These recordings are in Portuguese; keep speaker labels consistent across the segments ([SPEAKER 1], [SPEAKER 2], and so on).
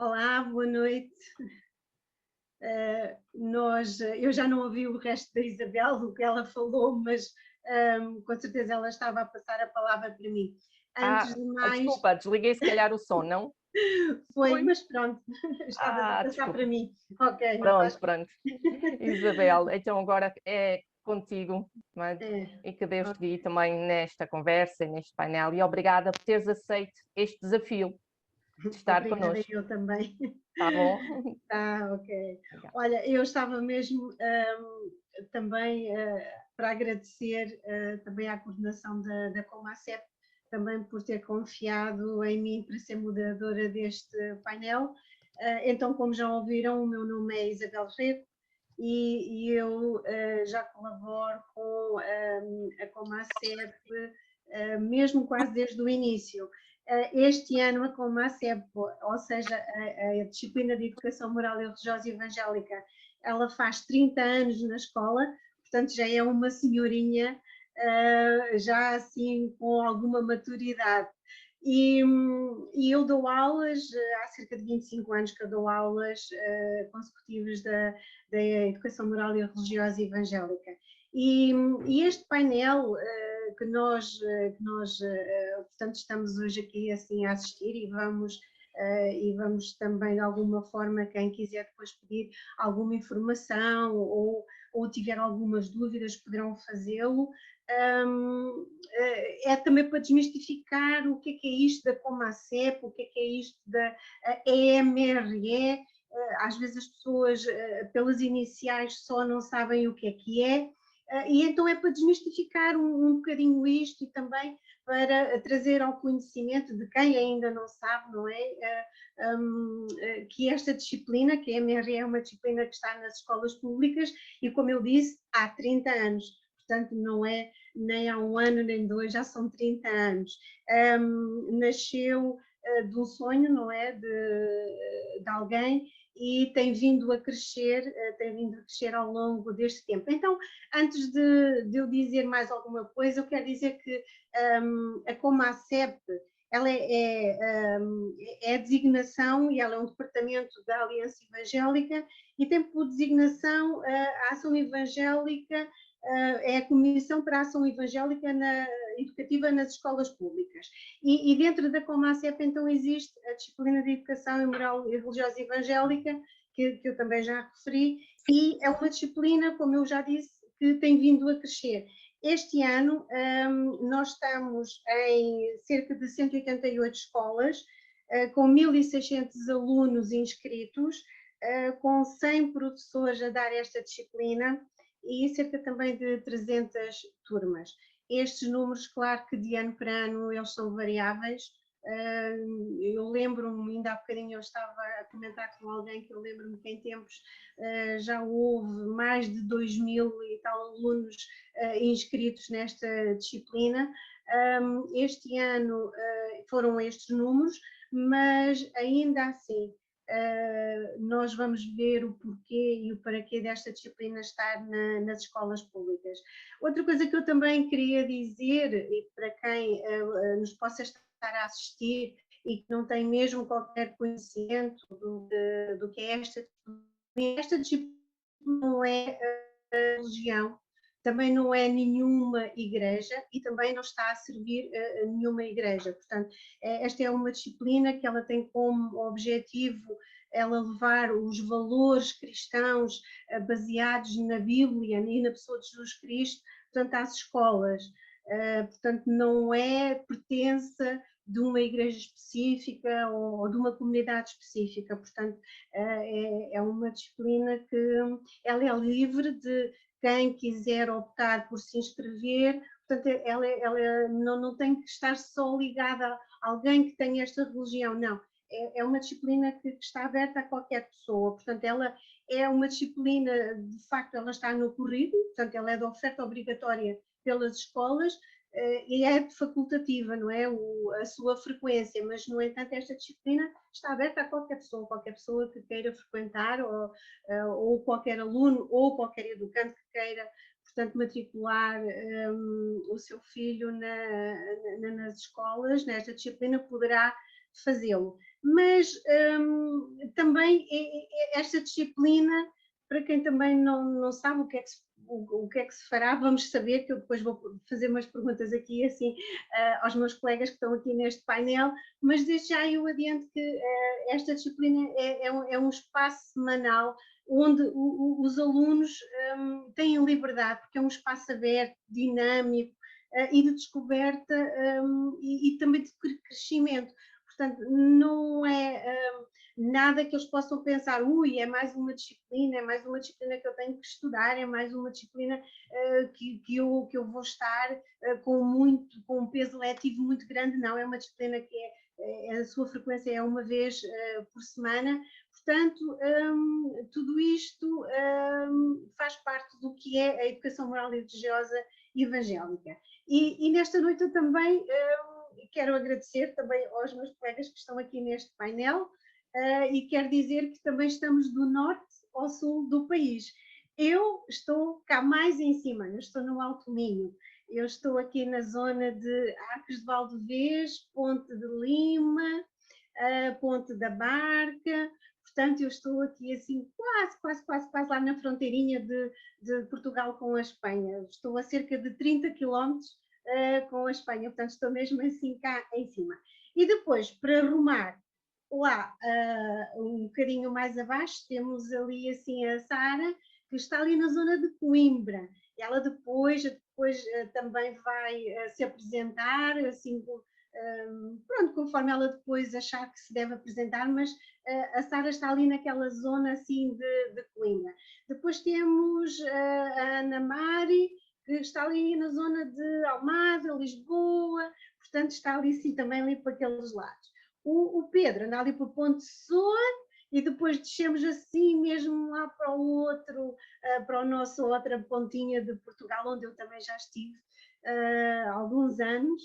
[SPEAKER 1] Olá, boa noite. Eu já não ouvi o resto da Isabel, o que ela falou, mas com certeza ela estava a passar a palavra para mim. Antes de mais,
[SPEAKER 2] Desculpa, desliguei se calhar o som, não?
[SPEAKER 1] foi,
[SPEAKER 2] Foi?
[SPEAKER 1] mas pronto, estavas a passar para
[SPEAKER 2] Desculpa.
[SPEAKER 1] mim. Ok, não faz.
[SPEAKER 2] Pronto, pronto. Isabel, então agora é contigo, não é?
[SPEAKER 1] É,
[SPEAKER 2] E que Deus te
[SPEAKER 1] ok,
[SPEAKER 2] guie também nesta conversa e neste painel. E obrigada por teres aceito este desafio de estar
[SPEAKER 1] obrigada
[SPEAKER 2] connosco.
[SPEAKER 1] eu também.
[SPEAKER 2] Tá bom?
[SPEAKER 1] Tá, ok.
[SPEAKER 2] Obrigada.
[SPEAKER 1] Olha, eu estava mesmo também para agradecer também à coordenação da Comacep, também por ter confiado em mim para ser moderadora deste painel. Então, como já ouviram, o meu nome é Isabel Rego e eu já colaboro com a Comacep mesmo quase desde o início. Este ano, a Comacep, ou seja, a disciplina de Educação Moral e Religiosa Evangélica, ela faz 30 anos na escola, portanto já é uma senhorinha, já assim com alguma maturidade. E eu dou aulas, há cerca de 25 anos que eu dou aulas consecutivas da Educação Moral e Religiosa Evangélica. E este painel que nós portanto, estamos hoje aqui assim a assistir e vamos também de alguma forma, quem quiser depois pedir alguma informação ou tiver algumas dúvidas, poderão fazê-lo. É também para desmistificar o que é isto da Comacep, o que é isto da EMRE. Às vezes as pessoas, pelas iniciais, só não sabem o que é. E então é para desmistificar um bocadinho isto e também para trazer ao conhecimento de quem ainda não sabe, não é? Que esta disciplina, que a MRE é uma disciplina que está nas escolas públicas e, como eu disse, há 30 anos. Portanto, não é nem há um ano nem dois, já são 30 anos. Nasceu de um sonho, não é? De alguém e tem vindo a crescer ao longo deste tempo. Então, antes de eu dizer mais alguma coisa, eu quero dizer que a Comacep ela é a designação e ela é um departamento da Aliança Evangélica e tem por designação a ação evangélica, é a Comissão para a Ação Evangélica Educativa nas Escolas Públicas. E dentro da Comacep, então, existe a disciplina de Educação e Moral e Religiosa Evangélica, que eu também já referi, e é uma disciplina, como eu já disse, que tem vindo a crescer. Este ano nós estamos em cerca de 188 escolas, com 1.600 alunos inscritos, com 100 professores a dar esta disciplina e cerca também de 300 turmas. Estes números, claro que de ano para ano eles são variáveis. Eu lembro-me, ainda há bocadinho eu estava a comentar com alguém que eu lembro-me que em tempos já houve mais de 2.000 e tal alunos inscritos nesta disciplina. Este ano foram estes números, mas ainda assim nós vamos ver o porquê e o para quê desta disciplina estar nas escolas públicas. Outra coisa que eu também queria dizer, e para quem nos possa estar a assistir e que não tem mesmo qualquer conhecimento do que é esta disciplina não é religião, também não é nenhuma igreja e também não está a servir nenhuma igreja. Portanto, esta é uma disciplina que ela tem como objetivo ela levar os valores cristãos baseados na Bíblia e na pessoa de Jesus Cristo, portanto, às escolas. Portanto, não é pertença de uma igreja específica ou de uma comunidade específica. Portanto, é uma disciplina que ela é livre de quem quiser optar por se inscrever, portanto, ela não tem que estar só ligada a alguém que tenha esta religião, não. É uma disciplina que está aberta a qualquer pessoa, portanto, ela é uma disciplina, de facto, ela está no currículo, portanto, ela é de oferta obrigatória pelas escolas, e é facultativa, não é? A sua frequência, mas, no entanto, esta disciplina está aberta a qualquer pessoa que queira frequentar, ou qualquer aluno, ou qualquer educante que queira, portanto, matricular o seu filho nas escolas, nesta disciplina, poderá fazê-lo. mas também esta disciplina, para quem também não sabe o que é que se fará, vamos saber, que eu depois vou fazer umas perguntas aqui assim aos meus colegas que estão aqui neste painel, mas desde já eu adianto que esta disciplina é um espaço semanal onde os alunos têm liberdade, porque é um espaço aberto, dinâmico e de descoberta e também de crescimento. Portanto, não é nada que eles possam pensar, é mais uma disciplina, que eu tenho que estudar, é mais uma disciplina que eu vou estar com um peso letivo muito grande. Não, é uma disciplina que a sua frequência é uma vez por semana. Portanto, tudo isto faz parte do que é a educação moral e religiosa evangélica. E nesta noite eu também quero agradecer também aos meus colegas que estão aqui neste painel e quero dizer que também estamos do norte ao sul do país. Eu estou cá mais em cima, eu estou no Alto Minho, eu estou aqui na zona de Arcos de Valdevez, Ponte de Lima, Ponte da Barca. Portanto, eu estou aqui assim quase lá na fronteirinha de Portugal com a Espanha. Estou a cerca de 30 quilómetros com a Espanha, portanto estou mesmo assim cá em cima. E depois, para arrumar lá um bocadinho mais abaixo, temos ali assim a Sara, que está ali na zona de Coimbra. Ela depois também vai se apresentar, assim, pronto, conforme ela depois achar que se deve apresentar, mas a Sara está ali naquela zona assim de Coimbra. Depois temos a Ana Mari, que está ali na zona de Almada, Lisboa, portanto está ali sim também ali para aqueles lados. O Pedro anda ali para o Ponte Soa e depois descemos assim mesmo lá para o outro, para a nossa outra pontinha de Portugal, onde eu também já estive há alguns anos,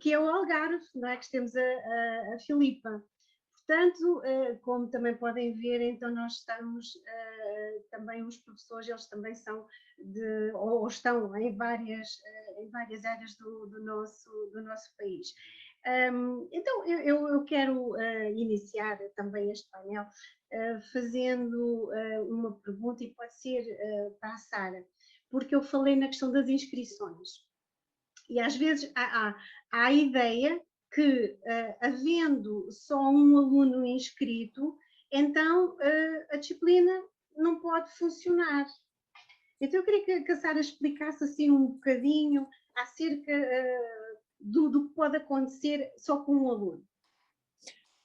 [SPEAKER 1] que é o Algarve, não é? Que temos a Filipa. Portanto, como também podem ver, então nós estamos, também os professores, eles também são ou estão em várias áreas do nosso país. Então, eu quero iniciar também este painel fazendo uma pergunta, e pode ser para a Sara, porque eu falei na questão das inscrições. E às vezes há a ideia que, havendo só um aluno inscrito, então a disciplina não pode funcionar. Então eu queria que a Sara explicasse assim um bocadinho acerca do que pode acontecer só com um aluno.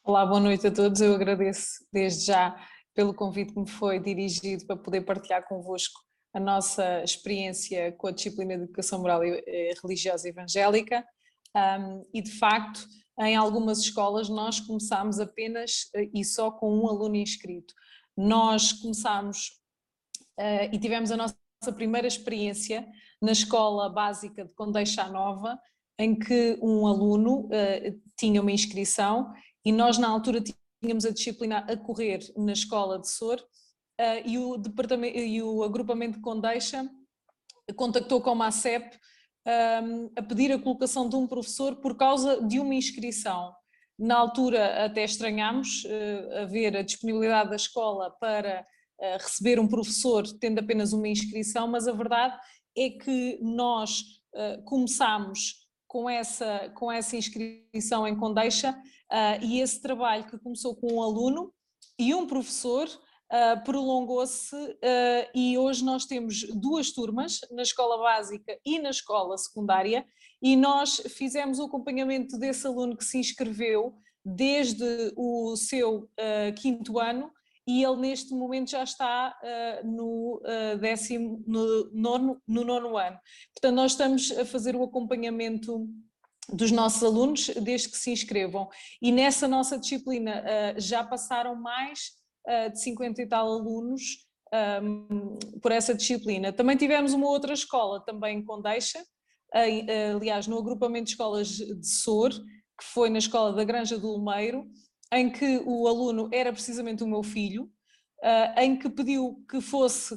[SPEAKER 3] Olá, boa noite a todos. Eu agradeço desde já pelo convite que me foi dirigido para poder partilhar convosco a nossa experiência com a disciplina de Educação Moral e Religiosa Evangélica. E de facto, em algumas escolas nós começámos apenas e só com um aluno inscrito. Nós começámos e tivemos a nossa primeira experiência na escola básica de Condeixa Nova, em que um aluno tinha uma inscrição e nós na altura tínhamos a disciplina a correr na escola de Sor e o agrupamento de Condeixa contactou com a ACEP a pedir a colocação de um professor por causa de uma inscrição. Na altura até estranhámos ver a disponibilidade da escola para receber um professor tendo apenas uma inscrição, mas a verdade é que nós começámos com essa inscrição em Condeixa e esse trabalho que começou com um aluno e um professor prolongou-se e hoje nós temos 2 turmas na escola básica e na escola secundária e nós fizemos o acompanhamento desse aluno que se inscreveu desde o seu 5º ano e ele neste momento já está no 9º ano. Portanto, nós estamos a fazer o acompanhamento dos nossos alunos desde que se inscrevam e nessa nossa disciplina já passaram mais de 50 e tal alunos por essa disciplina. Também tivemos uma outra escola, também em Condeixa, aliás no agrupamento de escolas de Sor, que foi na escola da Granja do Lumeiro, em que o aluno era precisamente o meu filho, em que pediu que fosse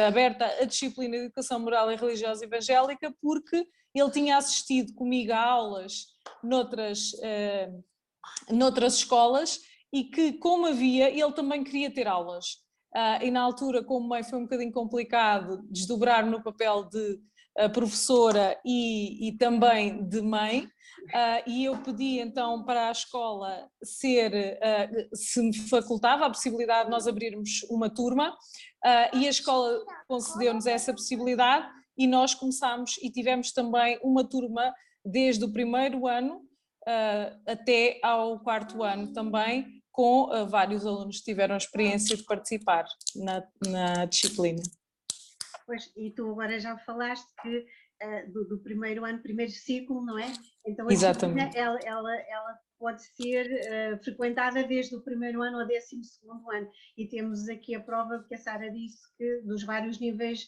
[SPEAKER 3] aberta a disciplina de Educação Moral e Religiosa Evangélica, porque ele tinha assistido comigo a aulas noutras noutras escolas e que, como havia, ele também queria ter aulas. E na altura, como mãe, foi um bocadinho complicado desdobrar no papel de professora e também de mãe, e eu pedi então para a escola se me facultava a possibilidade de nós abrirmos uma turma, e a escola concedeu-nos essa possibilidade e nós começámos e tivemos também uma turma desde o primeiro ano até ao quarto ano também, com vários alunos que tiveram a experiência de participar na disciplina.
[SPEAKER 1] Pois, e tu agora já falaste que do primeiro ano, primeiro ciclo, não é? Então a
[SPEAKER 3] Exatamente.
[SPEAKER 1] disciplina, ela pode ser frequentada desde o primeiro ano ao 12º ano. E temos aqui a prova que a Sara disse que dos vários níveis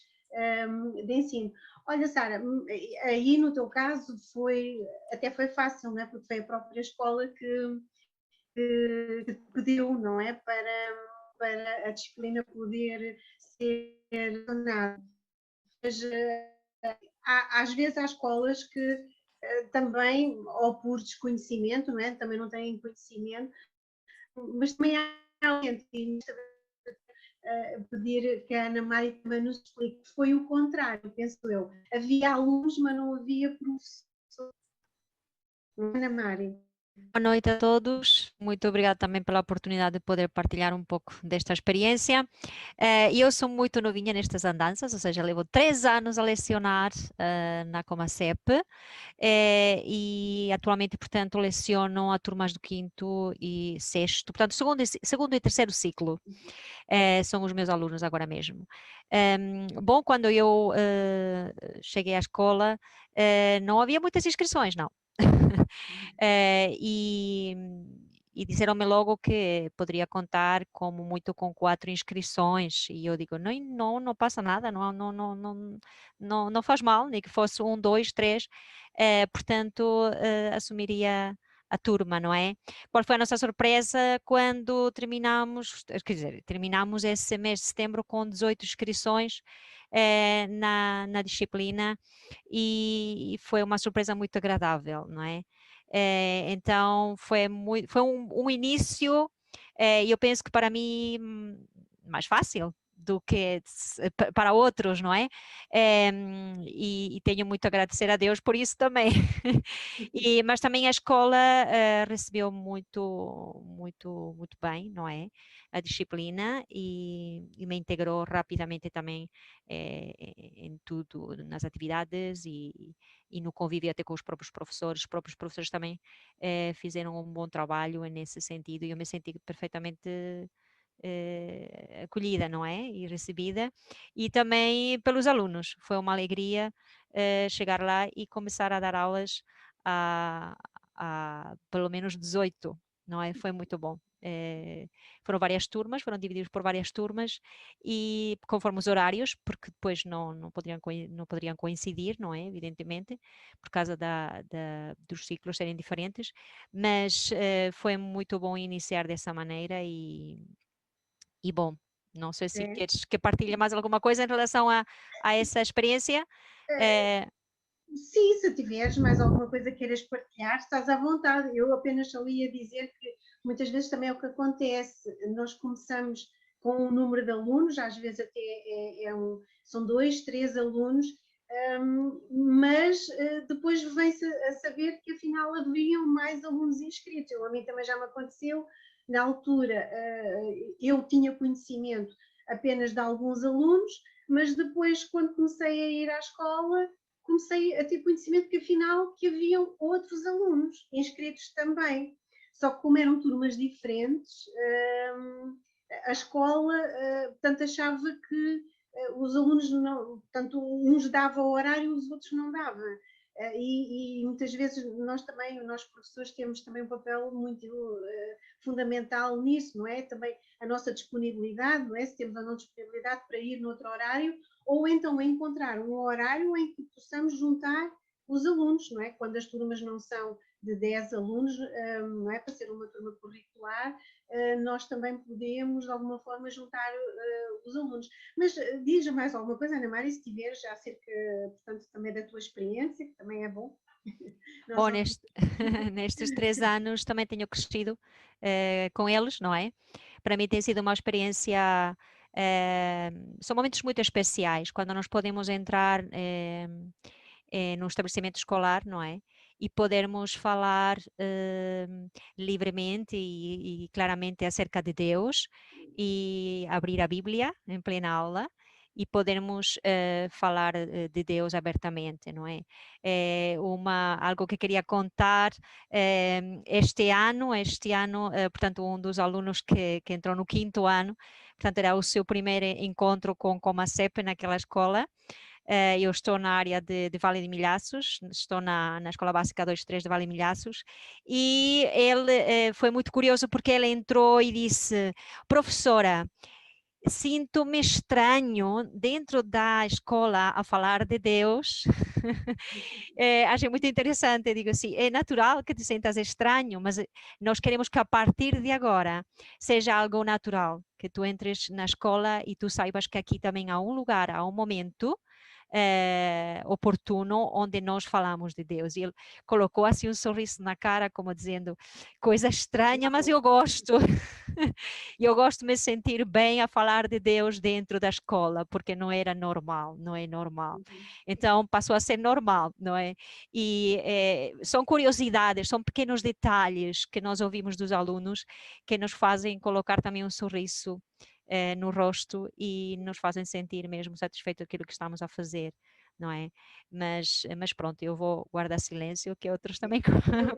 [SPEAKER 1] de ensino. Olha, Sara, aí no teu caso até foi fácil, não é? Porque foi a própria escola que pediu, não é? Para a disciplina poder ser tornada. Mas às vezes há escolas que também, ou por desconhecimento, não é? Também não têm conhecimento, mas também há gente que pedir que a Ana Mária também nos explique. Foi o contrário, penso eu. Havia alunos, mas não havia professores. Ana Mária.
[SPEAKER 4] Boa noite a todos, muito obrigada também pela oportunidade de poder partilhar um pouco desta experiência. Eu sou muito novinha nestas andanças, ou seja, levo 3 anos a lecionar na Comasep e atualmente, portanto, leciono a turmas do 5º e 6º, portanto, segundo e terceiro ciclo. São os meus alunos agora mesmo. Bom, quando eu cheguei à escola, não havia muitas inscrições, não. E disseram-me logo que poderia contar como muito com 4 inscrições e eu digo, não passa nada, não faz mal, nem que fosse 1, 2, 3, portanto assumiria a turma, não é? Qual foi a nossa surpresa quando terminamos esse mês de setembro com 18 inscrições na disciplina e foi uma surpresa muito agradável, não é? Então foi um início, eu penso que para mim mais fácil do que para outros, não é? E tenho muito a agradecer a Deus por isso também. Mas também a escola recebeu muito bem, não é? A disciplina e me integrou rapidamente também em tudo, nas atividades e no convívio até com os próprios professores. Os próprios professores também fizeram um bom trabalho nesse sentido e eu me senti perfeitamente acolhida, não é? E recebida. E também pelos alunos. Foi uma alegria chegar lá e começar a dar aulas a pelo menos 18, não é? Foi muito bom. Foram várias turmas, foram divididos por várias turmas e conforme os horários, porque depois não poderiam coincidir, não é? Evidentemente, por causa dos ciclos serem diferentes, mas foi muito bom iniciar dessa maneira e bom, não sei se queres que partilhe mais alguma coisa em relação a essa experiência.
[SPEAKER 1] Sim, se tiveres mais alguma coisa que queiras partilhar, estás à vontade. Eu apenas só ia dizer que muitas vezes também é o que acontece. Nós começamos com um número de alunos, às vezes até são 2, 3 alunos, mas depois vem-se a saber que afinal haviam mais alunos inscritos. A mim também já me aconteceu, na altura eu tinha conhecimento apenas de alguns alunos, mas depois quando comecei a ir à escola, comecei a ter conhecimento que afinal que haviam outros alunos inscritos também. Só que como eram turmas diferentes, a escola, portanto, achava que os alunos não, portanto, uns davam o horário, os outros não davam. E muitas vezes nós professores temos também um papel muito fundamental nisso, não é? Também a nossa disponibilidade, não é? Se temos a não disponibilidade para ir noutro horário, ou então encontrar um horário em que possamos juntar os alunos, não é? Quando as turmas não são de 10 alunos, não é? Para ser uma turma curricular, nós também podemos, de alguma forma, juntar os alunos. Mas diz mais alguma coisa, Ana Mária, se tiveres acerca, portanto, também da tua experiência, que também é bom. Nós
[SPEAKER 4] Bom, nestes 3 anos também tenho crescido com eles, não é? Para mim tem sido uma experiência, são momentos muito especiais, quando nós podemos entrar no estabelecimento escolar, não é? E podermos falar livremente e claramente acerca de Deus e abrir a Bíblia em plena aula e podermos falar de Deus abertamente, não é? Algo que queria contar este ano, portanto, um dos alunos que entrou no 5º ano, portanto, era o seu primeiro encontro com a CEP naquela escola. Eu estou na área de Vale de Milhaços, estou na Escola Básica 2-3 de Vale de Milhaços, e ele foi muito curioso porque ele entrou e disse: professora, sinto-me estranho dentro da escola a falar de Deus. Achei muito interessante, eu digo assim, é natural que te sintas estranho, mas nós queremos que a partir de agora seja algo natural, que tu entres na escola e tu saibas que aqui também há um lugar, há um momento oportuno onde nós falamos de Deus. E ele colocou assim um sorriso na cara, como dizendo, coisa estranha, mas eu gosto. Eu gosto de me sentir bem a falar de Deus dentro da escola, porque não era normal, não é normal. Então passou a ser normal, não é? E são curiosidades, são pequenos detalhes que nós ouvimos dos alunos que nos fazem colocar também um sorriso no rosto e nos fazem sentir mesmo satisfeito aquilo que estamos a fazer, não é? Mas pronto, eu vou guardar silêncio, que outros também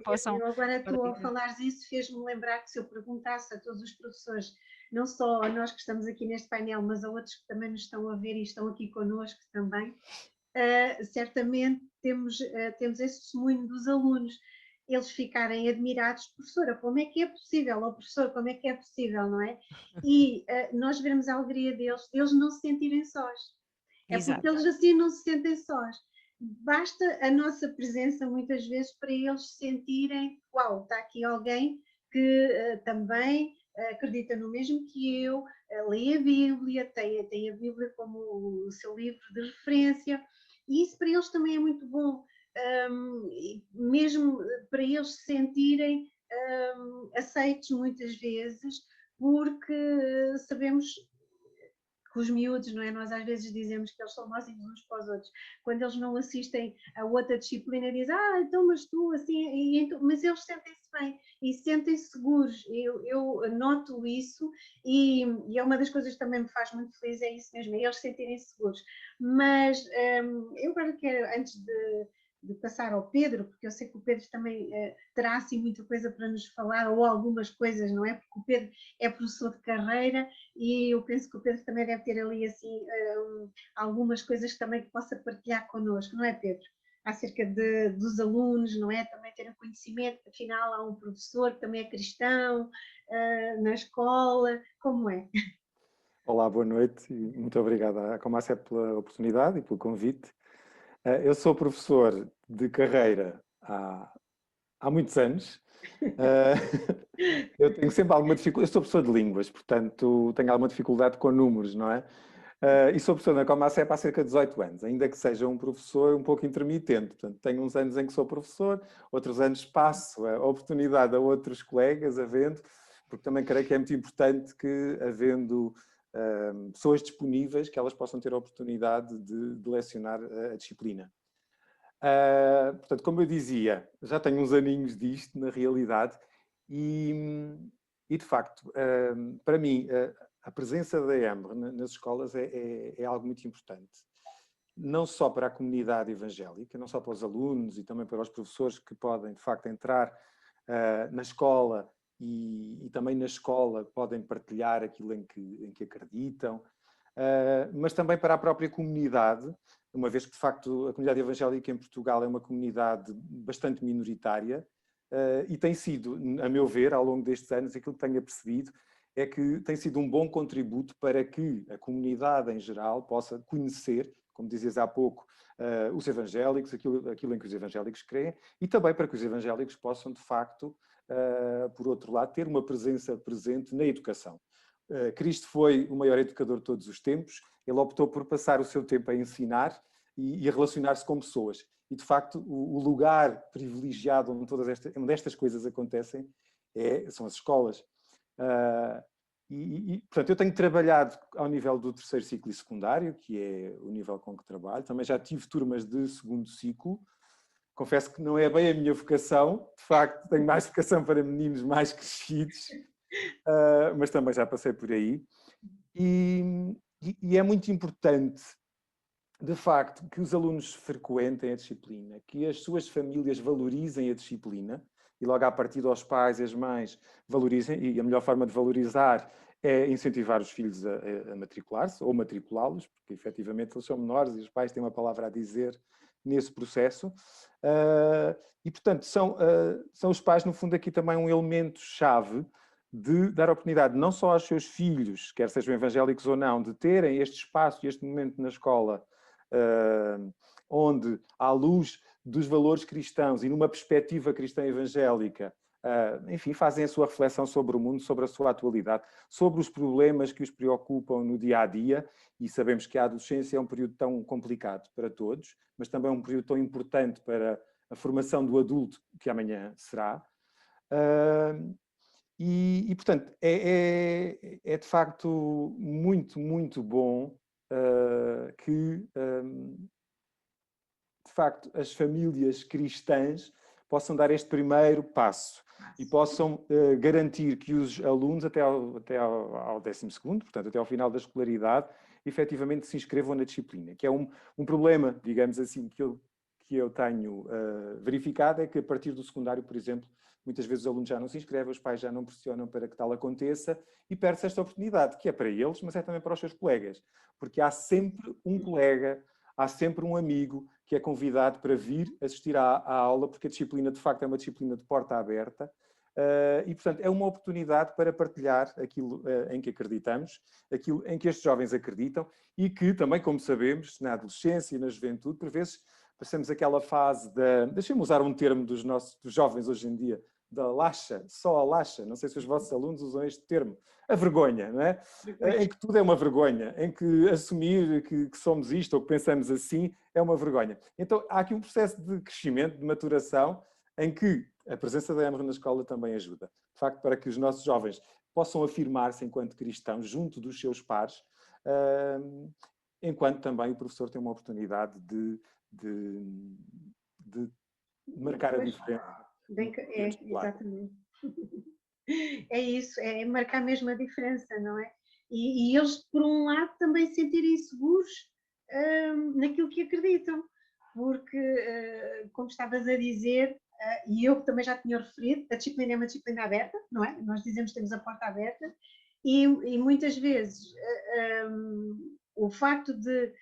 [SPEAKER 4] possam...
[SPEAKER 1] Eu agora tu ao falares isso fez-me lembrar que se eu perguntasse a todos os professores, não só a nós que estamos aqui neste painel, mas a outros que também nos estão a ver e estão aqui connosco também, certamente temos esse testemunho dos alunos, eles ficarem admirados, professora, como é que é possível? Ou professor, como é que é possível, não é? E nós vermos a alegria deles, eles não se sentirem sós. É porque eles assim não se sentem sós. Basta a nossa presença muitas vezes para eles sentirem, uau, está aqui alguém que também acredita no mesmo que eu, lê a Bíblia, tem a Bíblia como o seu livro de referência, e isso para eles também é muito bom, mesmo para eles se sentirem aceitos muitas vezes, porque sabemos que os miúdos, não é? Nós às vezes dizemos que eles são máximos uns para os outros. Quando eles não assistem a outra disciplina, dizem, então, mas tu, assim, então, mas eles sentem-se bem e sentem-se seguros. Eu noto isso e é uma das coisas que também me faz muito feliz, é isso mesmo, é eles sentirem-se seguros. Mas eu agora quero, antes de passar ao Pedro, porque eu sei que o Pedro também terá assim muita coisa para nos falar, ou algumas coisas, não é? Porque o Pedro é professor de carreira e eu penso que o Pedro também deve ter ali assim algumas coisas também que possa partilhar connosco, não é, Pedro? Acerca dos alunos, não é? Também ter um conhecimento, afinal há um professor que também é cristão na escola, como é?
[SPEAKER 5] Olá, boa noite e muito obrigado à Comacep pela oportunidade e pelo convite. Eu sou professor de carreira há muitos anos. Eu tenho sempre alguma dificuldade, eu sou professor de línguas, portanto tenho alguma dificuldade com números, não é? E sou professor na Comacep há cerca de 18 anos, ainda que seja um professor um pouco intermitente. Portanto, tenho uns anos em que sou professor, outros anos passo a oportunidade a outros colegas, porque também creio que é muito importante que, havendo pessoas disponíveis, que elas possam ter a oportunidade de lecionar a disciplina. Portanto, como eu dizia, já tenho uns aninhos disto, na realidade, e de facto, para mim, a presença da EMR nas escolas é algo muito importante. Não só para a comunidade evangélica, não só para os alunos e também para os professores que podem, de facto, entrar na escola e também na escola podem partilhar aquilo em que acreditam, mas também para a própria comunidade, uma vez que, de facto, a comunidade evangélica em Portugal é uma comunidade bastante minoritária e tem sido, a meu ver, ao longo destes anos, aquilo que tenho percebido é que tem sido um bom contributo para que a comunidade em geral possa conhecer, como dizias há pouco, os evangélicos, aquilo em que os evangélicos creem, e também para que os evangélicos possam, de facto, por outro lado, ter uma presença presente na educação. Cristo foi o maior educador de todos os tempos, ele optou por passar o seu tempo a ensinar e a relacionar-se com pessoas. e de facto o lugar privilegiado onde onde estas coisas acontecem são as escolas. Portanto, eu tenho trabalhado ao nível do terceiro ciclo e secundário, que é o nível com que trabalho. Também já tive turmas de segundo ciclo. Confesso que não é bem a minha vocação. De facto, tenho mais vocação para meninos mais crescidos, mas também já passei por aí. E é muito importante, de facto, que os alunos frequentem a disciplina, que as suas famílias valorizem a disciplina, e logo à partida os pais e as mães valorizem, e a melhor forma de valorizar é incentivar os filhos a matricular-se ou matriculá-los, porque efetivamente eles são menores e os pais têm uma palavra a dizer nesse processo. E, portanto, são os pais, no fundo, aqui também um elemento-chave de dar oportunidade não só aos seus filhos, quer sejam evangélicos ou não, de terem este espaço e este momento na escola onde, à luz dos valores cristãos e numa perspectiva cristã evangélica, enfim, fazem a sua reflexão sobre o mundo, sobre a sua atualidade, sobre os problemas que os preocupam no dia-a-dia, e sabemos que a adolescência é um período tão complicado para todos, mas também é um período tão importante para a formação do adulto que amanhã será. Portanto, é de facto muito, muito bom que, de facto, as famílias cristãs possam dar este primeiro passo e possam garantir que os alunos, até ao 12º, portanto, até ao final da escolaridade, efetivamente se inscrevam na disciplina, que é um problema, digamos assim, que eu tenho verificado, é que a partir do secundário, por exemplo, muitas vezes os alunos já não se inscrevem, os pais já não pressionam para que tal aconteça e perde-se esta oportunidade, que é para eles, mas é também para os seus colegas, porque há sempre um colega, há sempre um amigo que é convidado para vir assistir à aula, porque a disciplina, de facto, é uma disciplina de porta aberta, e, portanto, é uma oportunidade para partilhar aquilo em que acreditamos, aquilo em que estes jovens acreditam e que também, como sabemos, na adolescência e na juventude, por vezes, passamos aquela fase deixem-me usar um termo dos jovens hoje em dia, da laxa, só a laxa, não sei se os vossos alunos usam este termo, a vergonha, não é? Em que tudo é uma vergonha, em que assumir que somos isto ou que pensamos assim é uma vergonha. Então há aqui um processo de crescimento, de maturação, em que a presença da Emre na escola também ajuda. De facto, para que os nossos jovens possam afirmar-se enquanto cristãos junto dos seus pares, enquanto também o professor tem uma oportunidade de marcar a diferença.
[SPEAKER 1] Exatamente. É isso, é marcar mesmo a diferença, não é? E eles, por um lado, também se sentirem seguros naquilo que acreditam, porque, como estavas a dizer, e eu também já tinha referido, a disciplina é uma disciplina aberta, não é? Nós dizemos que temos a porta aberta, e muitas vezes o facto de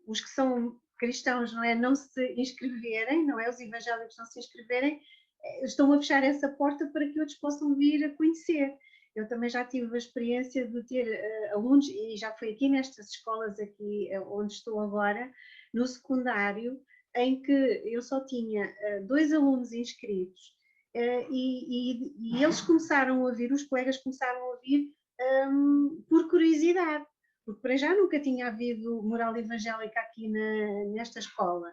[SPEAKER 1] os que são cristãos, não é, não se inscreverem, não é, os evangélicos não se inscreverem, estão a fechar essa porta para que outros possam vir a conhecer. Eu também já tive a experiência de ter alunos, e já fui aqui nestas escolas aqui onde estou agora, no secundário, em que eu só tinha 2 alunos inscritos, e eles começaram a vir, os colegas começaram a vir por curiosidade, porque para já nunca tinha havido moral evangélica aqui nesta escola.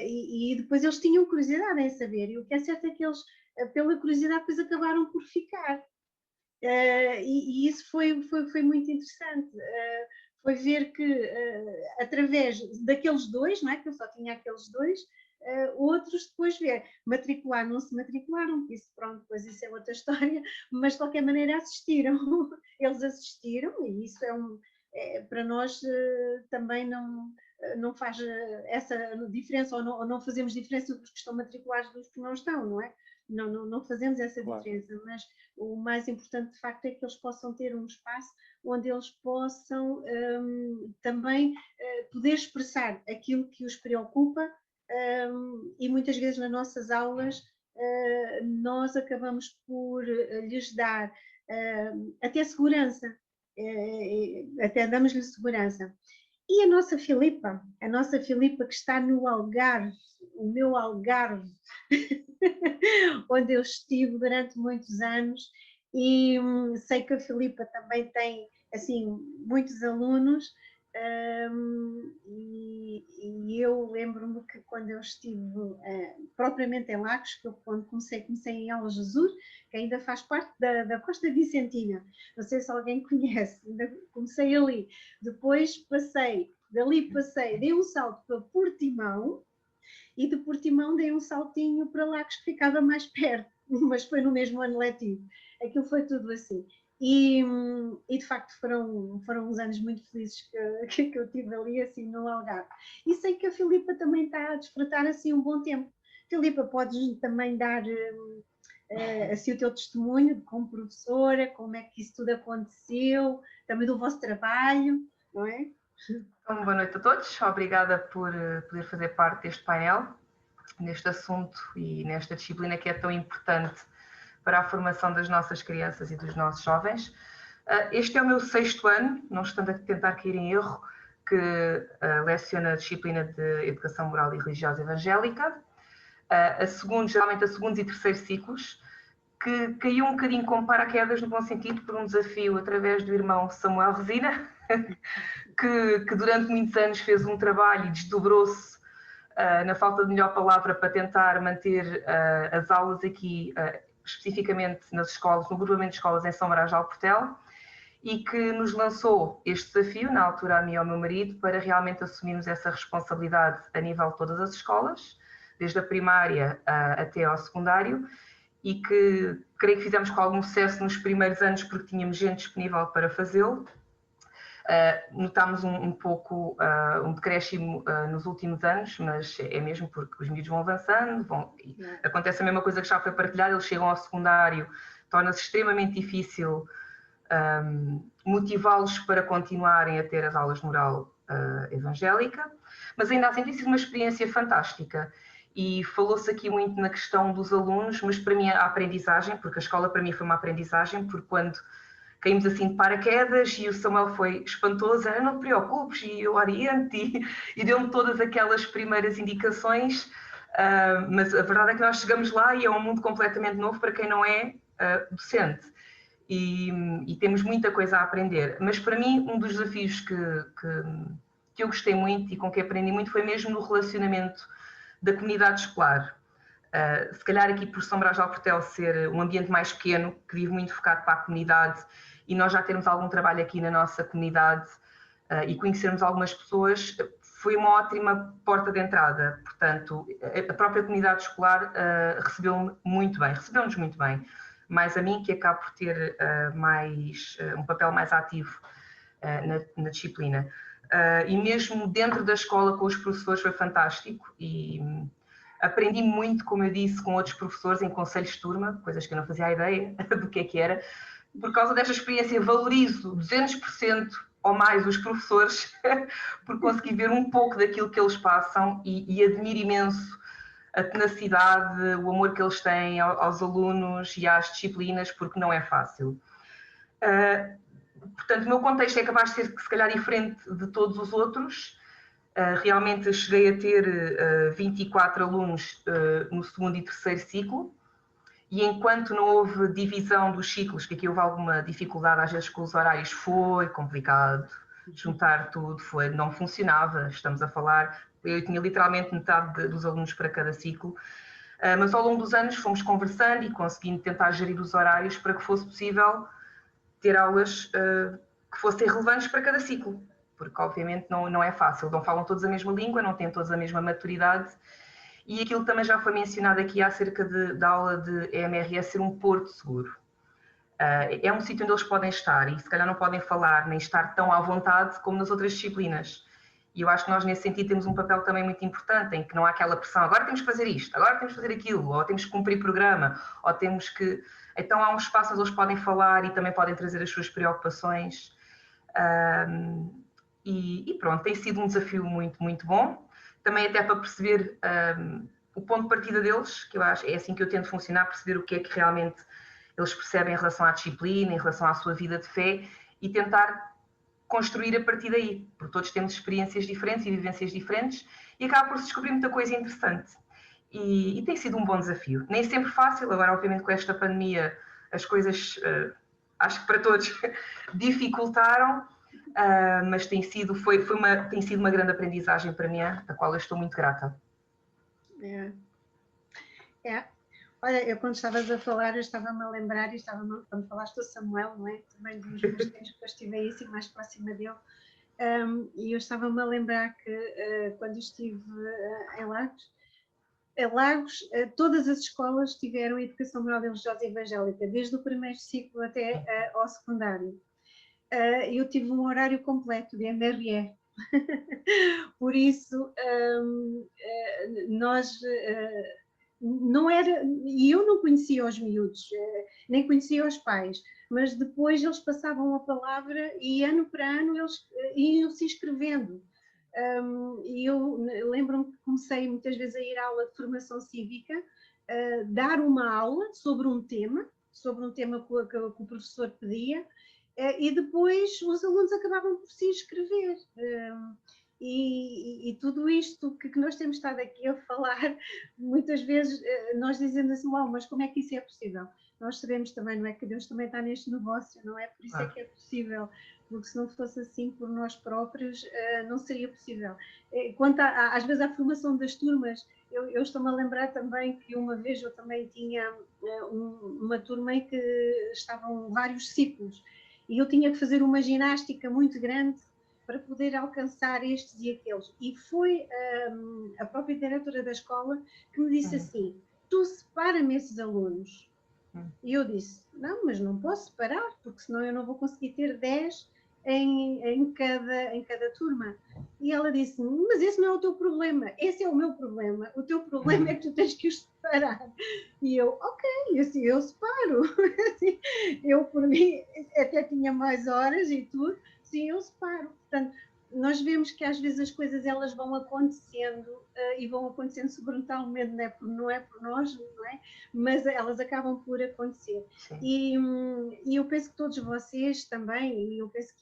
[SPEAKER 1] E depois eles tinham curiosidade em saber, e o que é certo é que eles, pela curiosidade, depois acabaram por ficar. E isso foi muito interessante. Foi ver que, através daqueles 2, não é? Que eu só tinha aqueles 2, outros depois ver. Matricular, não se matricularam, isso, pronto, depois isso é outra história, mas de qualquer maneira assistiram. Eles assistiram, e isso para nós também não faz essa diferença, ou não fazemos diferença dos que estão matriculados dos que não estão, não é? Não fazemos essa diferença, mas o mais importante de facto é que eles possam ter um espaço onde eles possam também poder expressar aquilo que os preocupa, e muitas vezes nas nossas aulas nós acabamos por lhes dar até segurança, até damos-lhe segurança. E a nossa Filipa que está no Algarve, o meu Algarve, onde eu estive durante muitos anos, e sei que a Filipa também tem assim muitos alunos, E eu lembro-me que quando eu estive propriamente em Lagos, que eu quando comecei em Alas Jesus, que ainda faz parte da Costa Vicentina, não sei se alguém conhece, ainda comecei ali, depois dali dei um salto para Portimão, e de Portimão dei um saltinho para Lagos, que ficava mais perto, mas foi no mesmo ano letivo. Aquilo foi tudo assim. E de facto foram uns anos muito felizes que eu tive ali assim no Algarve. E sei que a Filipa também está a desfrutar assim um bom tempo. Filipa, podes também dar assim o teu testemunho como professora, como é que isso tudo aconteceu, também do vosso trabalho, não é?
[SPEAKER 6] Então, boa noite a todos, obrigada por poder fazer parte deste painel, neste assunto e nesta disciplina que é tão importante para a formação das nossas crianças e dos nossos jovens. Este é o meu 6º ano, não estando a tentar cair em erro, que leciono a disciplina de Educação Moral e Religiosa Evangélica, geralmente a segundos e terceiros ciclos, que caiu um bocadinho com paraquedas no bom sentido por um desafio através do irmão Samuel Resina, que durante muitos anos fez um trabalho e desdobrou-se, na falta de melhor palavra, para tentar manter as aulas aqui, especificamente nas escolas, no grupamento de escolas em São Brás de Alportel, e que nos lançou este desafio, na altura a mim e ao meu marido, para realmente assumirmos essa responsabilidade a nível de todas as escolas, desde a primária até ao secundário, e que creio que fizemos com algum sucesso nos primeiros anos porque tínhamos gente disponível para fazê-lo. Notámos um pouco um decréscimo nos últimos anos, mas é mesmo porque os miúdos vão avançando, acontece a mesma coisa que já foi partilhada, eles chegam ao secundário, torna-se extremamente difícil motivá-los para continuarem a ter as aulas de moral evangélica, mas ainda assim tem sido uma experiência fantástica. E falou-se aqui muito na questão dos alunos, mas para mim a aprendizagem, porque a escola para mim foi uma aprendizagem, porque quando caímos assim de paraquedas e o Samuel foi espantoso, não te preocupes, e eu oriento, e deu-me todas aquelas primeiras indicações, mas a verdade é que nós chegamos lá e é um mundo completamente novo para quem não é docente. E temos muita coisa a aprender. Mas para mim um dos desafios que eu gostei muito e com que aprendi muito foi mesmo no relacionamento da comunidade escolar. Se calhar aqui por São Brás de Alportel ser um ambiente mais pequeno, que vive muito focado para a comunidade, e nós já termos algum trabalho aqui na nossa comunidade e conhecermos algumas pessoas, foi uma ótima porta de entrada. Portanto, a própria comunidade escolar recebeu-nos muito bem, mais a mim, que acabo por ter um papel mais ativo na disciplina. E mesmo dentro da escola com os professores foi fantástico e aprendi muito, como eu disse, com outros professores em conselhos de turma, coisas que eu não fazia a ideia do que era. Por causa desta experiência valorizo 200% ou mais os professores por conseguir ver um pouco daquilo que eles passam e admiro imenso a tenacidade, o amor que eles têm aos alunos e às disciplinas, porque não é fácil. Portanto, o meu contexto é capaz de ser, se calhar, diferente de todos os outros. Realmente cheguei a ter 24 alunos no 2º e 3º ciclo, e enquanto não houve divisão dos ciclos, que aqui houve alguma dificuldade às vezes com os horários, foi complicado, juntar tudo, não funcionava, estamos a falar, eu tinha literalmente metade dos alunos para cada ciclo, mas ao longo dos anos fomos conversando e conseguindo tentar gerir os horários para que fosse possível ter aulas que fossem relevantes para cada ciclo, porque obviamente não é fácil, não falam todos a mesma língua, não têm todos a mesma maturidade, e aquilo também já foi mencionado aqui acerca da aula de EMRS ser um porto seguro. É um sítio onde eles podem estar e se calhar não podem falar nem estar tão à vontade como nas outras disciplinas. E eu acho que nós nesse sentido temos um papel também muito importante, em que não há aquela pressão, agora temos que fazer isto, agora temos que fazer aquilo, ou temos que cumprir programa, ou temos que... Então há um espaço onde eles podem falar e também podem trazer as suas preocupações. E pronto, tem sido um desafio muito, muito bom. Também até para perceber o ponto de partida deles, que eu acho, é assim que eu tento funcionar, perceber o que é que realmente eles percebem em relação à disciplina, em relação à sua vida de fé, e tentar construir a partir daí, porque todos temos experiências diferentes e vivências diferentes, e acaba por se descobrir muita coisa interessante. E tem sido um bom desafio. Nem sempre fácil, agora obviamente com esta pandemia as coisas, acho que para todos, dificultaram, mas tem sido uma grande aprendizagem para mim, a qual eu estou muito grata.
[SPEAKER 1] Olha, eu quando estavas a falar, eu estava-me a lembrar, quando falaste do Samuel, não é? Também dos meus tempos que eu estive aí, assim, mais próxima dele, e eu estava-me a lembrar que quando estive em Lagos, todas as escolas tiveram educação moral e religiosa evangélica, desde o primeiro ciclo até ao secundário. Eu tive um horário completo de MRE. Por isso, nós não era, e eu não conhecia os miúdos, nem conhecia os pais, mas depois eles passavam a palavra e ano para ano eles iam se inscrevendo. E eu lembro-me que comecei muitas vezes a ir à aula de formação cívica, dar uma aula sobre um tema que o professor pedia, e depois os alunos acabavam por se inscrever. E tudo isto que nós temos estado aqui a falar, muitas vezes nós dizemos assim, mas como é que isso é possível? Nós sabemos também, não é, que Deus também está neste negócio, não é? Por isso é que é possível, porque se não fosse assim por nós próprios, não seria possível. Quanto às vezes à formação das turmas, eu estou-me a lembrar também que uma vez eu também tinha uma turma em que estavam vários ciclos, e eu tinha que fazer uma ginástica muito grande para poder alcançar estes e aqueles. E foi a própria diretora da escola que me disse assim, tu separa-me esses alunos. E eu disse, não, mas não posso separar, porque senão eu não vou conseguir ter 10 em cada turma. E ela disse, mas esse não é o teu problema, esse é o meu problema. O teu problema é que tu tens que os separar. E eu, ok, assim, eu separo. Eu, por mim, até tinha mais horas e tudo, sim, eu separo. Portanto, nós vemos que às vezes as coisas elas vão acontecendo e vão acontecendo brutalmente, não é por nós, não é? Mas elas acabam por acontecer. E eu penso que todos vocês também, e eu penso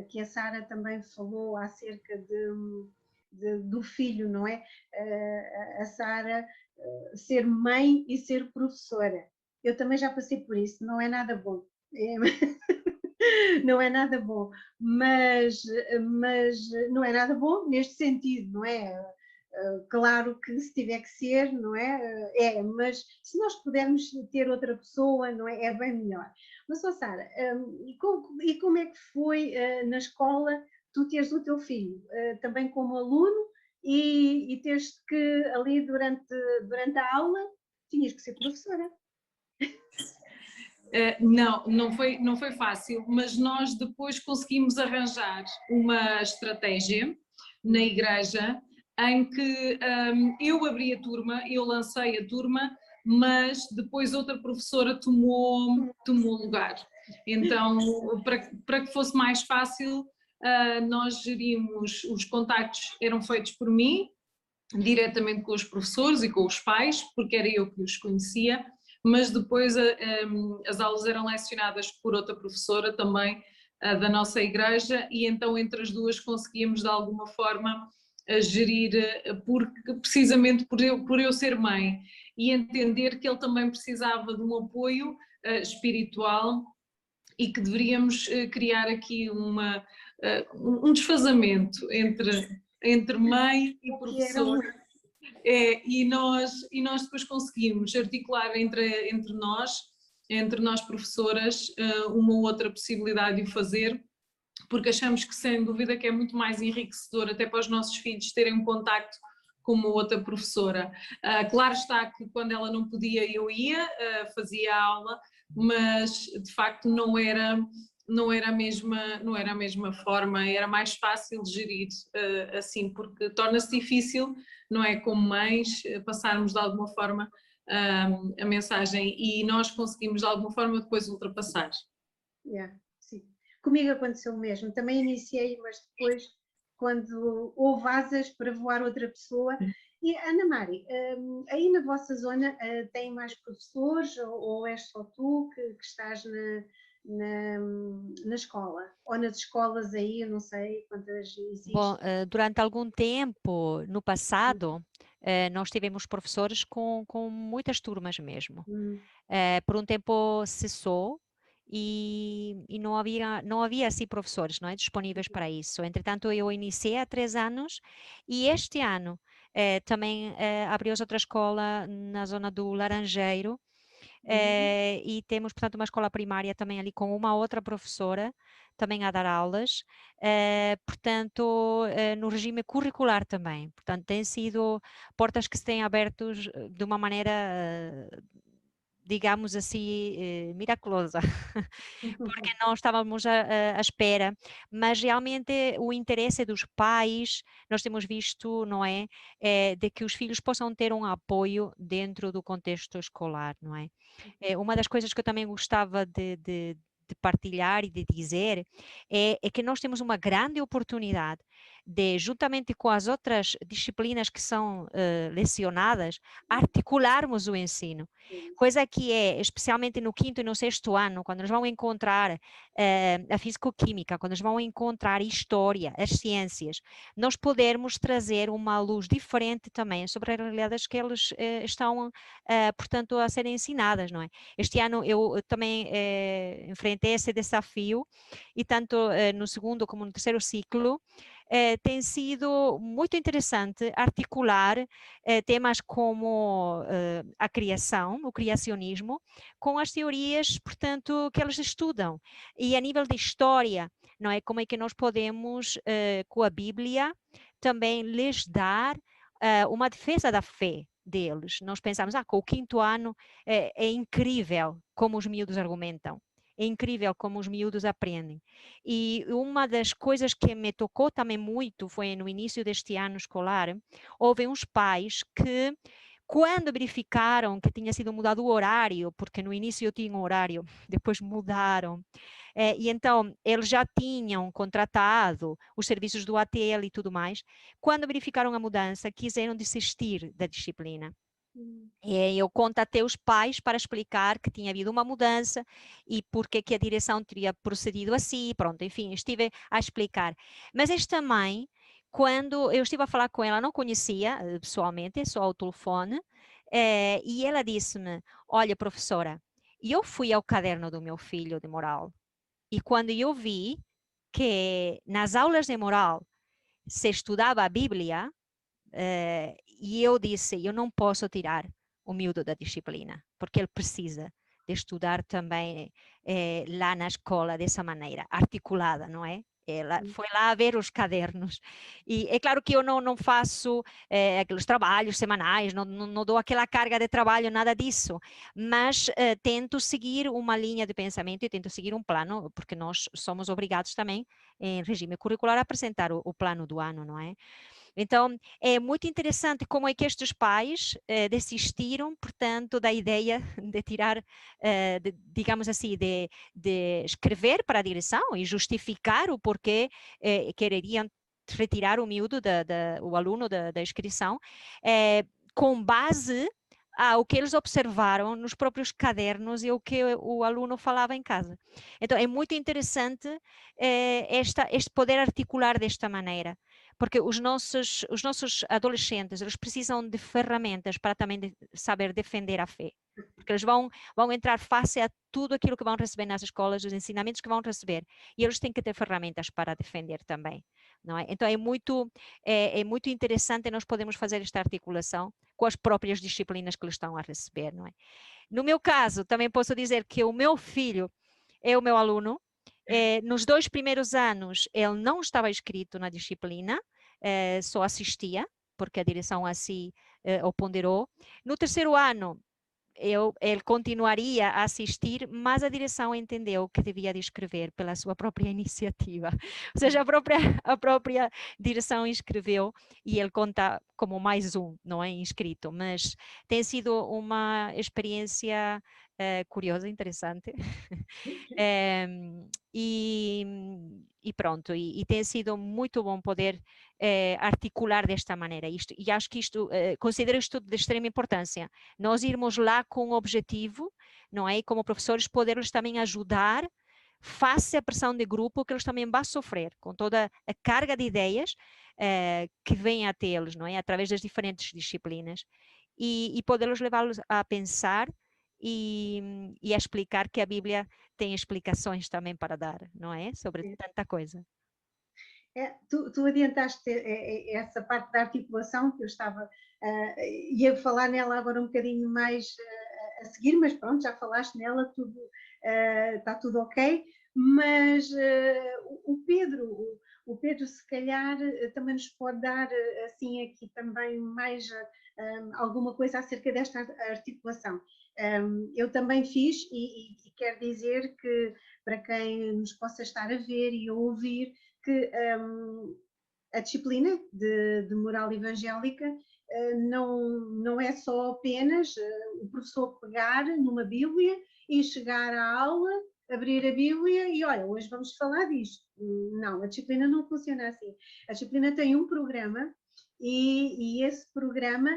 [SPEAKER 1] que a Sara também falou acerca do filho, não é? A Sara ser mãe e ser professora. Eu também já passei por isso, não é nada bom. Não é nada bom, mas não é nada bom neste sentido, não é? Claro que se tiver que ser, não é? Mas se nós pudermos ter outra pessoa, não é? É bem melhor. Mas, Sara, e como é que foi na escola tu teres o teu filho também como aluno e teres que ali durante a aula tinhas que ser professora?
[SPEAKER 3] Não foi fácil, mas nós depois conseguimos arranjar uma estratégia na igreja em que eu abri a turma, eu lancei a turma, mas depois outra professora tomou lugar. Então, para que fosse mais fácil, nós gerimos, os contactos eram feitos por mim, diretamente com os professores e com os pais, porque era eu que os conhecia, mas depois as aulas eram lecionadas por outra professora também da nossa igreja, e então entre as duas conseguíamos de alguma forma gerir, precisamente por eu ser mãe e entender que ele também precisava de um apoio espiritual e que deveríamos criar aqui um desfazamento entre mãe e professor. E nós depois conseguimos articular entre nós professoras, uma outra possibilidade de o fazer, porque achamos que sem dúvida que é muito mais enriquecedor até para os nossos filhos terem um contacto com uma outra professora. Claro está que quando ela não podia eu ia, fazia a aula, mas de facto não era a mesma forma, era mais fácil de gerir assim, porque torna-se difícil, não é, como mães, passarmos de alguma forma a mensagem, e nós conseguimos de alguma forma depois ultrapassar.
[SPEAKER 1] Sim. Comigo aconteceu o mesmo, também iniciei, mas depois quando houve asas para voar outra pessoa. E Ana Mari, aí na vossa zona tem mais professores ou és só tu que estás na escola? Ou nas escolas aí, eu não sei quantas existem?
[SPEAKER 4] Bom, durante algum tempo, no passado, nós tivemos professores com muitas turmas mesmo. Por um tempo cessou e não havia assim professores, não é, disponíveis para isso. Entretanto, eu iniciei há 3 anos e este ano também abriu-se outra escola na zona do Laranjeiro, e temos, portanto, uma escola primária também ali com uma outra professora, também a dar aulas, portanto, no regime curricular também. Portanto, têm sido portas que se têm abertos de uma maneira, digamos assim, miraculosa, porque não estávamos à espera, mas realmente o interesse dos pais, nós temos visto, não é, de que os filhos possam ter um apoio dentro do contexto escolar, não é? Uma das coisas que eu também gostava de partilhar e de dizer é que nós temos uma grande oportunidade de, juntamente com as outras disciplinas que são lecionadas, articularmos o ensino. Coisa que é, especialmente no 5º e no 6º ano, quando eles vão encontrar a fisicoquímica, quando eles vão encontrar história, as ciências, nós podermos trazer uma luz diferente também sobre as realidades que eles estão, portanto, a serem ensinadas, não é? Este ano eu também enfrentei esse desafio e tanto no 2º como no 3º ciclo tem sido muito interessante articular temas como a criação, o criacionismo, com as teorias, portanto, que eles estudam. E a nível de história, não é? Como é que nós podemos, com a Bíblia, também lhes dar uma defesa da fé deles. Nós pensamos, com o 5º ano é incrível como os miúdos argumentam. É incrível como os miúdos aprendem. E uma das coisas que me tocou também muito foi no início deste ano escolar, houve uns pais que, quando verificaram que tinha sido mudado o horário, porque no início eu tinha um horário, depois mudaram, e então eles já tinham contratado os serviços do ATL e tudo mais, quando verificaram a mudança, quiseram desistir da disciplina. Eu contatei os pais para explicar que tinha havido uma mudança e porque que a direção teria procedido assim, pronto, enfim, estive a explicar. Mas esta mãe, quando eu estive a falar com ela, não conhecia pessoalmente, só ao telefone, e ela disse-me, olha professora, eu fui ao caderno do meu filho de moral e quando eu vi que nas aulas de moral se estudava a Bíblia, e eu disse, eu não posso tirar o miúdo da disciplina, porque ele precisa de estudar também lá na escola dessa maneira, articulada, não é? Ela foi lá ver os cadernos. E é claro que eu não faço aqueles trabalhos semanais, não dou aquela carga de trabalho, nada disso, mas tento seguir uma linha de pensamento e tento seguir um plano, porque nós somos obrigados também, em regime curricular, a apresentar o plano do ano, não é? Então, é muito interessante como é que estes pais desistiram, portanto, da ideia de tirar, digamos assim, de escrever para a direção e justificar o porquê quereriam retirar o miúdo, o aluno da inscrição, com base ao que eles observaram nos próprios cadernos e o que o aluno falava em casa. Então, é muito interessante este poder articular desta maneira, porque os nossos adolescentes, eles precisam de ferramentas para também saber defender a fé, porque eles vão entrar face a tudo aquilo que vão receber nas escolas, os ensinamentos que vão receber, e eles têm que ter ferramentas para defender também, não é? Então é muito interessante nós podemos fazer esta articulação com as próprias disciplinas que eles estão a receber, não é? No meu caso, também posso dizer que o meu filho é o meu aluno. Nos 2 primeiros anos, ele não estava inscrito na disciplina, só assistia, porque a direção assim o ponderou. No 3º ano, ele continuaria a assistir, mas a direção entendeu que devia de escrever pela sua própria iniciativa. Ou seja, a própria direção inscreveu e ele conta como mais um, não é inscrito, mas tem sido uma experiência curiosa, interessante. E pronto, e tem sido muito bom poder articular desta maneira isto, e acho que isto, considero isto de extrema importância, nós irmos lá com um objetivo, não é? E como professores poder-los também ajudar face à pressão de grupo que eles também vão sofrer, com toda a carga de ideias que vem até eles, não é? Através das diferentes disciplinas, e poder-los levá-los a pensar e a explicar que a Bíblia tem explicações também para dar, não é? Sobre tanta coisa.
[SPEAKER 1] Tu adiantaste essa parte da articulação, que eu ia falar nela agora um bocadinho mais a seguir, mas pronto, já falaste nela, está tudo ok, mas o Pedro se calhar também nos pode dar assim aqui também mais alguma coisa acerca desta articulação. Eu também fiz e quero dizer que para quem nos possa estar a ver e a ouvir, que a disciplina de moral evangélica não é só apenas o professor pegar numa Bíblia e chegar à aula, abrir a Bíblia e olha, hoje vamos falar disto. Não, a disciplina não funciona assim. A disciplina tem um programa e esse programa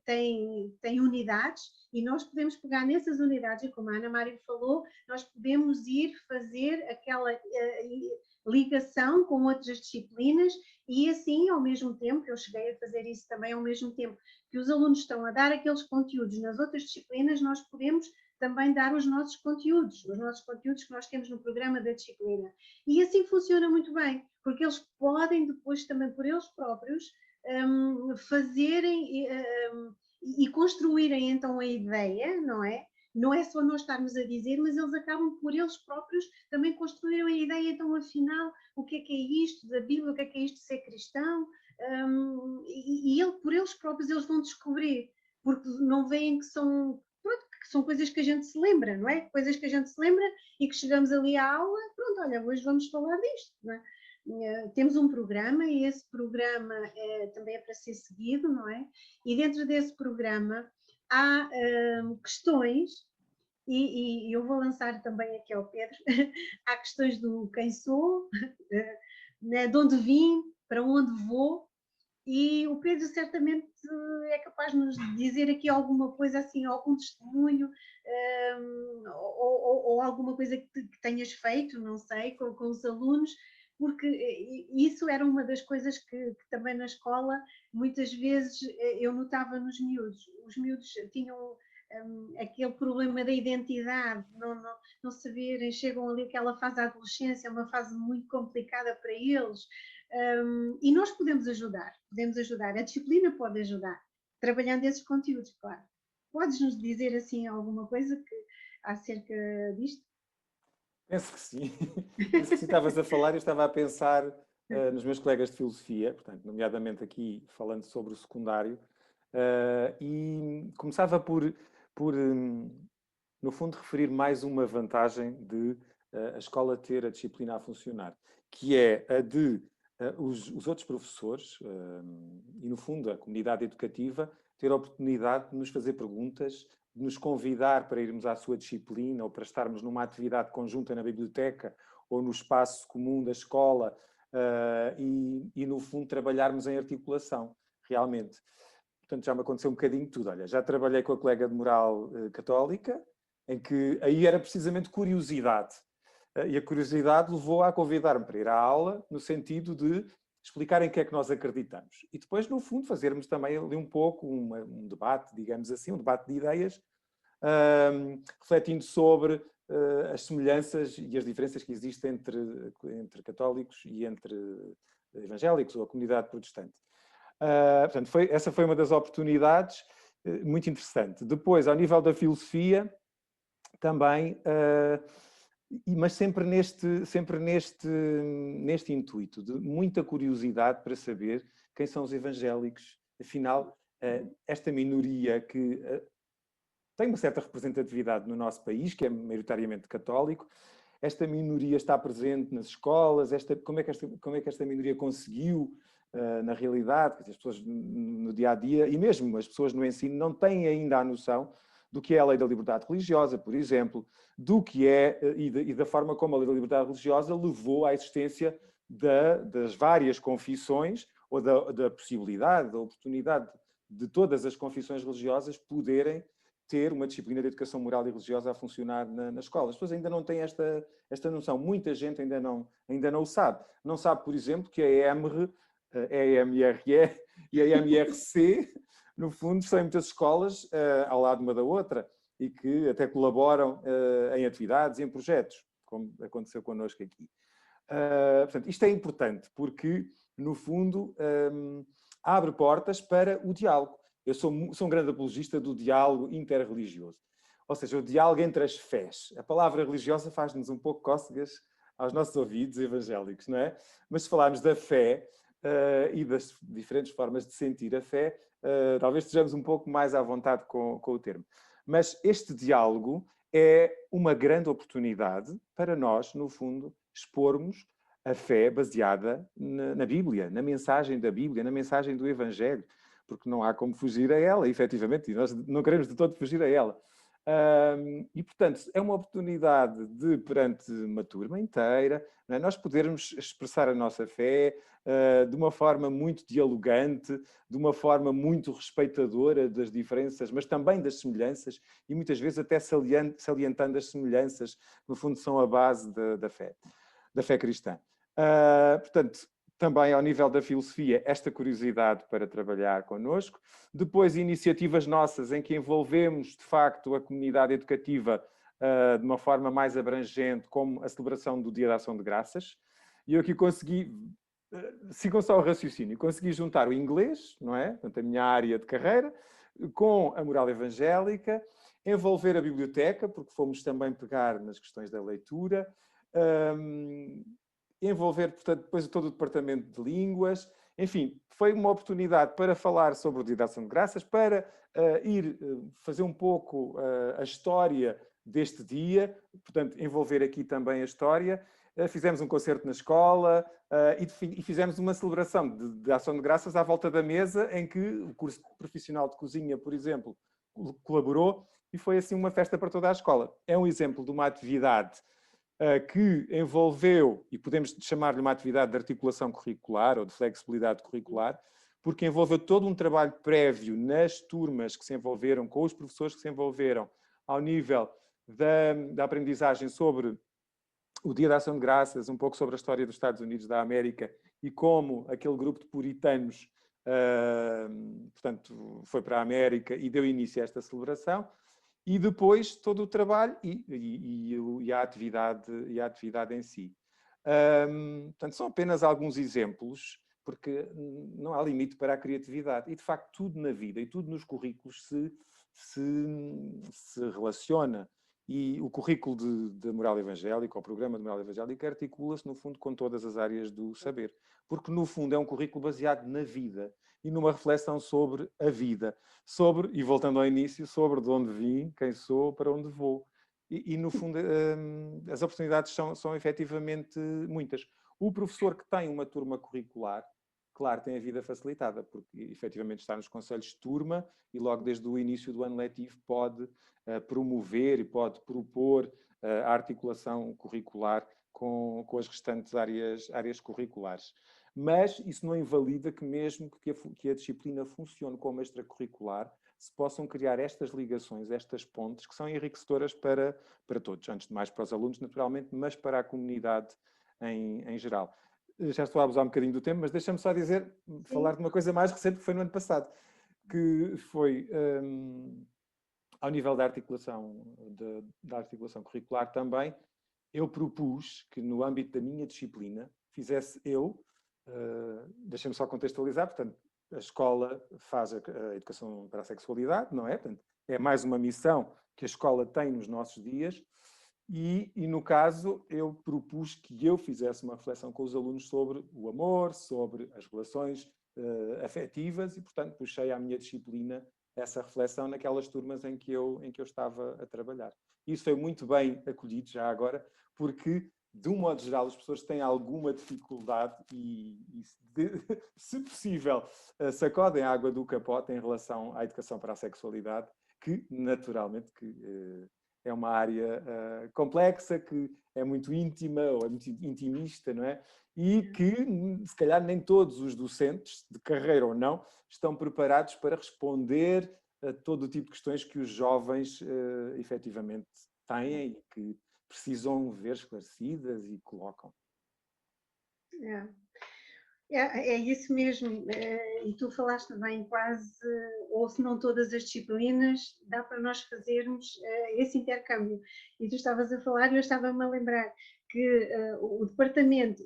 [SPEAKER 1] tem unidades e nós podemos pegar nessas unidades e como a Ana Mário falou, nós podemos ir fazer aquela ligação com outras disciplinas e assim, ao mesmo tempo, eu cheguei a fazer isso também, ao mesmo tempo que os alunos estão a dar aqueles conteúdos nas outras disciplinas, nós podemos também dar os nossos conteúdos que nós temos no programa da disciplina. E assim funciona muito bem, porque eles podem depois também por eles próprios fazerem e construírem então a ideia, não é? Não é só nós estarmos a dizer, mas eles acabam por eles próprios também construírem a ideia, então afinal, o que é isto da Bíblia, o que é isto de ser cristão? Por eles próprios eles vão descobrir, porque não veem que são coisas que a gente se lembra, não é? Coisas que a gente se lembra e que chegamos ali à aula, pronto, olha, hoje vamos falar disto, não é? Temos um programa e esse programa também é para ser seguido, não é? E dentro desse programa há questões, e eu vou lançar também aqui ao Pedro, há questões do quem sou, de onde vim, para onde vou, e o Pedro certamente é capaz de nos dizer aqui alguma coisa assim, algum testemunho, ou alguma coisa que tenhas feito, não sei, com os alunos, porque isso era uma das coisas que também na escola muitas vezes eu notava nos miúdos. Os miúdos tinham aquele problema da identidade, não saberem, chegam ali àquela fase da adolescência, é uma fase muito complicada para eles, e nós podemos ajudar, a disciplina pode ajudar, trabalhando esses conteúdos, claro. Podes-nos dizer assim alguma coisa acerca disto?
[SPEAKER 5] Penso que sim. Penso que sim, estavas a falar, eu estava a pensar nos meus colegas de filosofia, portanto, nomeadamente aqui falando sobre o secundário, e começava por no fundo, referir mais uma vantagem de a escola ter a disciplina a funcionar, que é a de os outros professores e, no fundo, a comunidade educativa ter a oportunidade de nos fazer perguntas, de nos convidar para irmos à sua disciplina ou para estarmos numa atividade conjunta na biblioteca ou no espaço comum da escola e, no fundo, trabalharmos em articulação, realmente. Portanto, já me aconteceu um bocadinho de tudo. Olha, já trabalhei com a colega de moral católica, em que aí era precisamente curiosidade. E a curiosidade levou a convidar-me para ir à aula, no sentido de explicar em que é que nós acreditamos. E depois, no fundo, fazermos também ali um pouco um debate, digamos assim, um debate de ideias, refletindo sobre as semelhanças e as diferenças que existem entre católicos e entre evangélicos ou a comunidade protestante. Portanto, essa foi uma das oportunidades muito interessante. Depois, ao nível da filosofia, também, mas sempre neste intuito de muita curiosidade para saber quem são os evangélicos. Afinal, esta minoria que tem uma certa representatividade no nosso país, que é maioritariamente católico, esta minoria está presente nas escolas, como é que esta minoria conseguiu, na realidade, as pessoas no dia-a-dia, e mesmo as pessoas no ensino, não têm ainda a noção do que é a lei da liberdade religiosa, por exemplo, do que é e da forma como a lei da liberdade religiosa levou à existência das várias confissões, ou da possibilidade, da oportunidade de todas as confissões religiosas poderem ter uma disciplina de educação moral e religiosa a funcionar na escola. As pessoas ainda não têm esta noção. Muita gente ainda não o sabe. Não sabe, por exemplo, que a EMRE e a MRC, no fundo, são muitas escolas ao lado uma da outra. e que até colaboram em atividades e em projetos, como aconteceu connosco aqui. Portanto, isto é importante porque, no fundo, abre portas para o diálogo. Eu sou um grande apologista do diálogo interreligioso. Ou seja, o diálogo entre as fés. A palavra religiosa faz-nos um pouco cócegas aos nossos ouvidos evangélicos, não é? Mas se falarmos da fé e das diferentes formas de sentir a fé, talvez estejamos um pouco mais à vontade com o termo. Mas este diálogo é uma grande oportunidade para nós, no fundo, expormos a fé baseada na Bíblia, na mensagem da Bíblia, na mensagem do Evangelho, porque não há como fugir a ela, efetivamente, e nós não queremos de todo fugir a ela. E, portanto, é uma oportunidade de, perante uma turma inteira, não é, nós podermos expressar a nossa fé de uma forma muito dialogante, de uma forma muito respeitadora das diferenças, mas também das semelhanças, e muitas vezes até salientando as semelhanças, que no fundo são a base da fé cristã. Portanto, também ao nível da filosofia, esta curiosidade para trabalhar connosco. Depois, iniciativas nossas em que envolvemos, de facto, a comunidade educativa de uma forma mais abrangente, como a celebração do Dia da Ação de Graças. E eu aqui consegui, sigam só o raciocínio, consegui juntar o inglês, não é? Portanto, a minha área de carreira, com a moral evangélica, envolver a biblioteca, porque fomos também pegar nas questões da leitura, envolver, portanto, depois todo o departamento de línguas. Enfim, foi uma oportunidade para falar sobre o Dia da Ação de Graças, para ir fazer um pouco a história deste dia, portanto, envolver aqui também a história. Fizemos um concerto na escola e fizemos uma celebração de Ação de Graças à volta da mesa, em que o curso profissional de cozinha, por exemplo, colaborou, e foi assim uma festa para toda a escola. É um exemplo de uma atividade que envolveu, e podemos chamar-lhe uma atividade de articulação curricular ou de flexibilidade curricular, porque envolveu todo um trabalho prévio nas turmas que se envolveram, com os professores que se envolveram, ao nível da aprendizagem sobre o Dia da Ação de Graças, um pouco sobre a história dos Estados Unidos da América e como aquele grupo de puritanos, portanto, foi para a América e deu início a esta celebração. E depois todo o trabalho e a atividade em si. Portanto, são apenas alguns exemplos, porque não há limite para a criatividade. E, de facto, tudo na vida e tudo nos currículos se relaciona. E o currículo de moral evangélica, o programa de moral evangélica, articula-se, no fundo, com todas as áreas do saber. Porque, no fundo, é um currículo baseado na vida e numa reflexão sobre a vida. Sobre, e voltando ao início, sobre de onde vim, quem sou, para onde vou. E no fundo, as oportunidades são efetivamente muitas. O professor que tem uma turma curricular, claro, tem a vida facilitada, porque efetivamente está nos conselhos de turma e logo desde o início do ano letivo pode promover e pode propor a articulação curricular com as restantes áreas curriculares. Mas isso não invalida que mesmo que a disciplina funcione como extracurricular, se possam criar estas ligações, estas pontes, que são enriquecedoras para todos, antes de mais para os alunos, naturalmente, mas para a comunidade em geral. Já estou a abusar um bocadinho do tempo, mas deixa-me só falar de uma coisa mais recente, que foi no ano passado, que foi, ao nível da articulação curricular também, eu propus que no âmbito da minha disciplina fizesse deixem-me só contextualizar, portanto, a escola faz a educação para a sexualidade, não é? Portanto, é mais uma missão que a escola tem nos nossos dias e no caso, eu propus que eu fizesse uma reflexão com os alunos sobre o amor, sobre as relações afetivas e, portanto, puxei à minha disciplina essa reflexão naquelas turmas em que eu estava a trabalhar. Isso foi muito bem acolhido já agora, porque de um modo geral, as pessoas têm alguma dificuldade e se possível, sacodem a água do capote em relação à educação para a sexualidade, que, naturalmente, é uma área complexa, que é muito íntima ou é muito intimista, não é? E que, se calhar, nem todos os docentes, de carreira ou não, estão preparados para responder a todo o tipo de questões que os jovens, efetivamente, têm e que precisam ver esclarecidas e colocam.
[SPEAKER 1] É isso mesmo, e tu falaste bem, quase, ou se não todas as disciplinas, dá para nós fazermos esse intercâmbio. E tu estavas a falar e eu estava-me a lembrar que o departamento,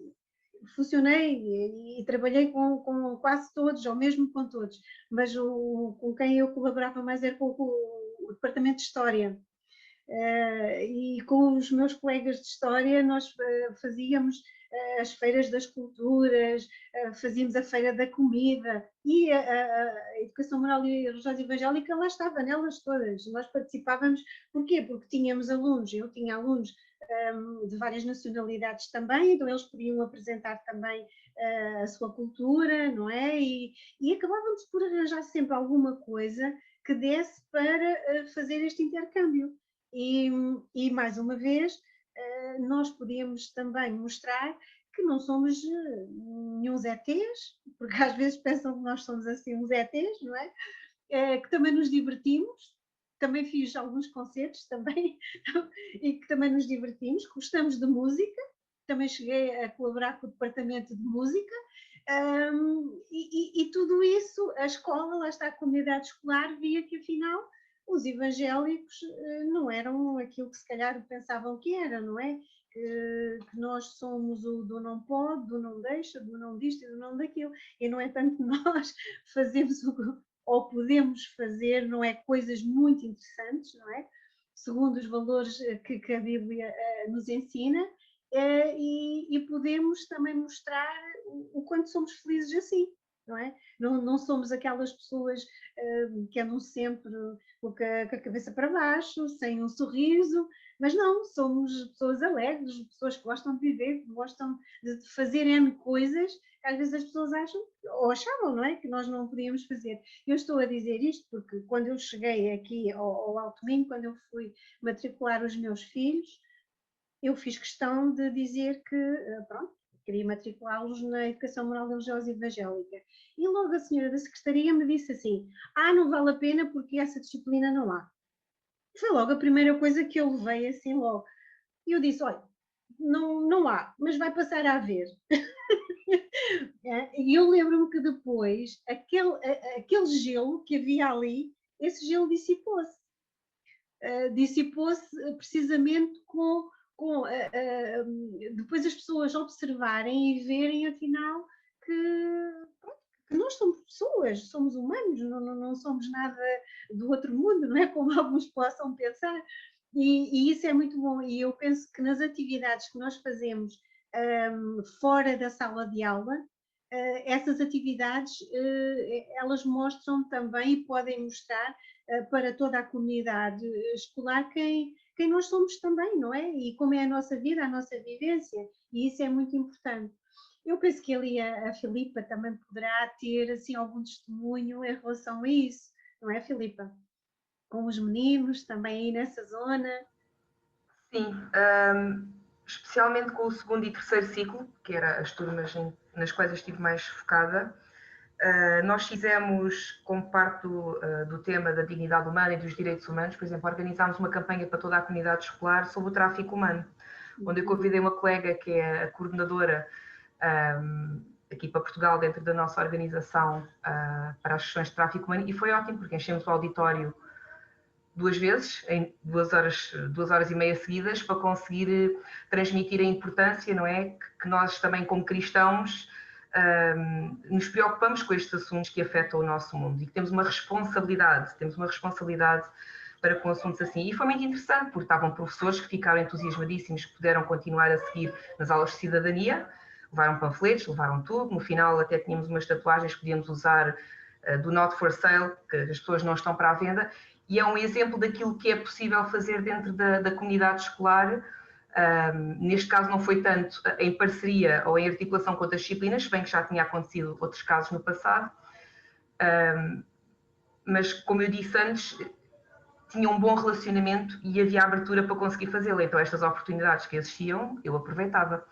[SPEAKER 1] funcionei e trabalhei com quase todos, ou mesmo com todos, mas com quem eu colaborava mais era com o departamento de História. E com os meus colegas de História nós fazíamos as feiras das culturas, fazíamos a feira da comida e a Educação Moral e Religiosa Evangélica lá estava, nelas todas. Nós participávamos, porquê? Porque tínhamos alunos, eu tinha alunos de várias nacionalidades também, então eles podiam apresentar também a sua cultura, não é? E acabávamos por arranjar sempre alguma coisa que desse para fazer este intercâmbio. E mais uma vez, nós podíamos também mostrar que não somos nenhuns ETs, porque às vezes pensam que nós somos assim uns ETs, não é? Que também nos divertimos, também fiz alguns concertos também, e que também nos divertimos, gostamos de música, também cheguei a colaborar com o departamento de música, e tudo isso, a escola, lá está a comunidade escolar, via que afinal os evangélicos não eram aquilo que se calhar pensavam que era, não é? Que nós somos o do não pode, do não deixa, do não disto e do não daquilo, e no entanto nós fazemos ou podemos fazer, não é, coisas muito interessantes, não é? Segundo os valores que a Bíblia nos ensina, e podemos também mostrar o quanto somos felizes assim, não é? Não somos aquelas pessoas que andam sempre com a cabeça para baixo, sem um sorriso, mas não, somos pessoas alegres, pessoas que gostam de viver, que gostam de fazer N coisas, que às vezes as pessoas acham, ou achavam, não é? Que nós não podíamos fazer. Eu estou a dizer isto porque quando eu cheguei aqui ao Alto Minho, quando eu fui matricular os meus filhos, eu fiz questão de dizer que, pronto, queria matriculá-los na Educação Moral Religiosa Evangélica. E logo a senhora da Secretaria me disse assim, não vale a pena porque essa disciplina não há. Foi logo a primeira coisa que eu levei assim logo. E eu disse, olha, não há, mas vai passar a haver. E eu lembro-me que depois, aquele gelo que havia ali, esse gelo dissipou-se. Dissipou-se precisamente com depois as pessoas observarem e verem afinal que nós somos pessoas, somos humanos, não somos nada do outro mundo, não é? Como alguns possam pensar. E isso é muito bom. E eu penso que nas atividades que nós fazemos fora da sala de aula, essas atividades elas mostram também e podem mostrar para toda a comunidade escolar quem nós somos também, não é? E como é a nossa vida, a nossa vivência, e isso é muito importante. Eu penso que ali a Filipa também poderá ter assim algum testemunho em relação a isso, não é, Filipa? Com os meninos também aí nessa zona.
[SPEAKER 6] Sim, especialmente com o segundo e terceiro ciclo, que eram as turmas nas quais eu estive mais focada. Nós fizemos, como parte do tema da dignidade humana e dos direitos humanos, por exemplo, organizámos uma campanha para toda a comunidade escolar sobre o tráfico humano, onde eu convidei uma colega que é a coordenadora aqui para Portugal, dentro da nossa organização, para as sessões de tráfico humano, e foi ótimo, porque enchemos o auditório 2 vezes, em 2 horas e meia seguidas, para conseguir transmitir a importância, não é? Que nós também, como cristãos, nos preocupamos com estes assuntos que afetam o nosso mundo e que temos uma responsabilidade para com assuntos assim. E foi muito interessante, porque estavam professores que ficaram entusiasmadíssimos, que puderam continuar a seguir nas aulas de cidadania, levaram panfletos, levaram tudo, no final até tínhamos umas tatuagens que podíamos usar do Not for Sale, que as pessoas não estão para a venda, e é um exemplo daquilo que é possível fazer dentro da comunidade escolar. Neste caso não foi tanto em parceria ou em articulação com outras disciplinas, bem que já tinha acontecido outros casos no passado, mas como eu disse antes, tinha um bom relacionamento e havia abertura para conseguir fazê-lo, então estas oportunidades que existiam eu aproveitava.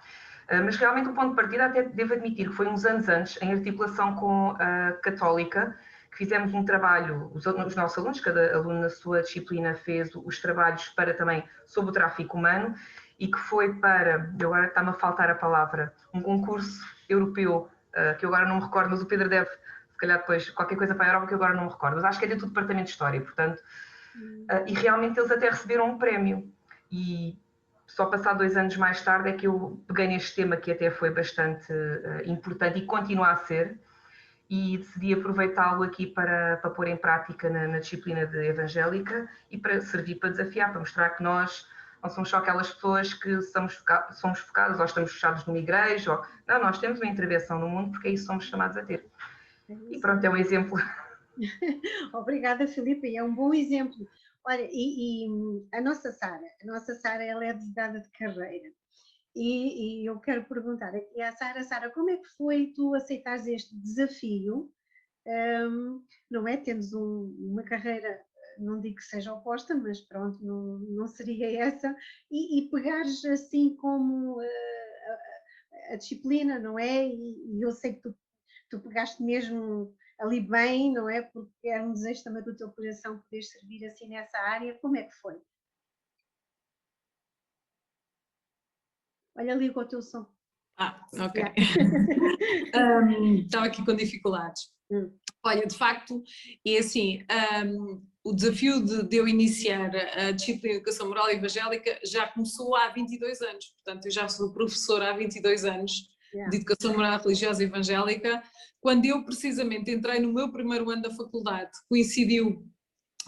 [SPEAKER 6] Mas realmente o ponto de partida, até devo admitir que foi uns anos antes, em articulação com a Católica, que fizemos um trabalho, os nossos alunos, cada aluno na sua disciplina fez os trabalhos para também sobre o tráfico humano, e que foi para, agora está-me a faltar a palavra, um concurso europeu que eu agora não me recordo, mas o Pedro deve, se calhar depois, qualquer coisa para a Europa que eu agora não me recordo, mas acho que é dentro do Departamento de História, portanto, e realmente eles até receberam um prémio. E só passado 2 anos mais tarde é que eu peguei neste tema, que até foi bastante importante e continua a ser, e decidi aproveitá-lo aqui para pôr em prática na disciplina de Evangélica e para servir para desafiar, para mostrar que nós não somos só aquelas pessoas que somos focadas ou estamos fechados numa igreja, ou... não, nós temos uma intervenção no mundo porque é isso que somos chamados a ter. E pronto, é um exemplo.
[SPEAKER 1] Obrigada, Filipe, é um bom exemplo. Olha, e a nossa Sara, ela é advogada de carreira. E eu quero perguntar aqui à Sara, como é que foi tu aceitares este desafio, não é? Temos uma carreira, não digo que seja oposta, mas pronto, não seria essa, e pegares assim como a disciplina, não é? E eu sei que tu pegaste mesmo ali bem, não é? Porque era um desejo também do teu coração poder servir assim nessa área. Como é que foi? Olha, liga o teu som.
[SPEAKER 3] Ok. Estava aqui com dificuldades. Olha, de facto, é assim, o desafio de eu iniciar a disciplina de Educação Moral e Evangélica já começou há 22 anos, portanto eu já sou professora há 22 anos de Educação Moral Religiosa e Evangélica, quando eu precisamente entrei no meu primeiro ano da faculdade, coincidiu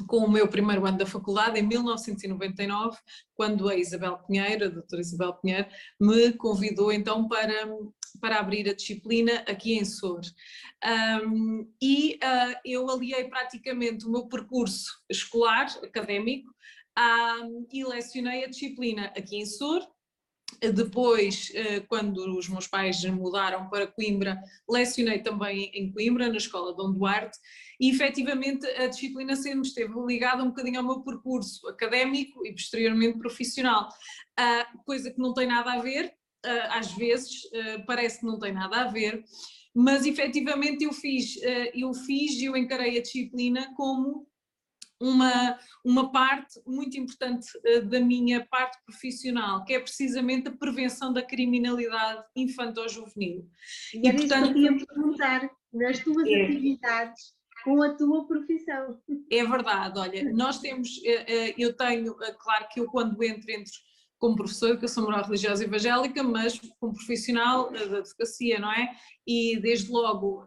[SPEAKER 3] com o meu primeiro ano da faculdade, em 1999, quando a Isabel Pinheiro, a doutora Isabel Pinheiro, me convidou então para abrir a disciplina aqui em Sor. Eu aliei praticamente o meu percurso escolar, académico, e lecionei a disciplina aqui em Sor. Depois, quando os meus pais mudaram para Coimbra, lecionei também em Coimbra, na Escola Dom Duarte, e efetivamente a disciplina sempre esteve ligada um bocadinho ao meu percurso académico e posteriormente profissional, coisa que não tem nada a ver, às vezes parece que não tem nada a ver, mas efetivamente eu fiz e eu encarei a disciplina como uma parte muito importante da minha parte profissional, que é precisamente a prevenção da criminalidade infanto-juvenil.
[SPEAKER 1] E era isso que eu ia perguntar, nas tuas atividades com a tua profissão.
[SPEAKER 3] É verdade, olha, nós temos, eu tenho, claro que eu quando entro como professora de Educação Moral Religiosa e Evangélica, mas como profissional da advocacia, não é? E desde logo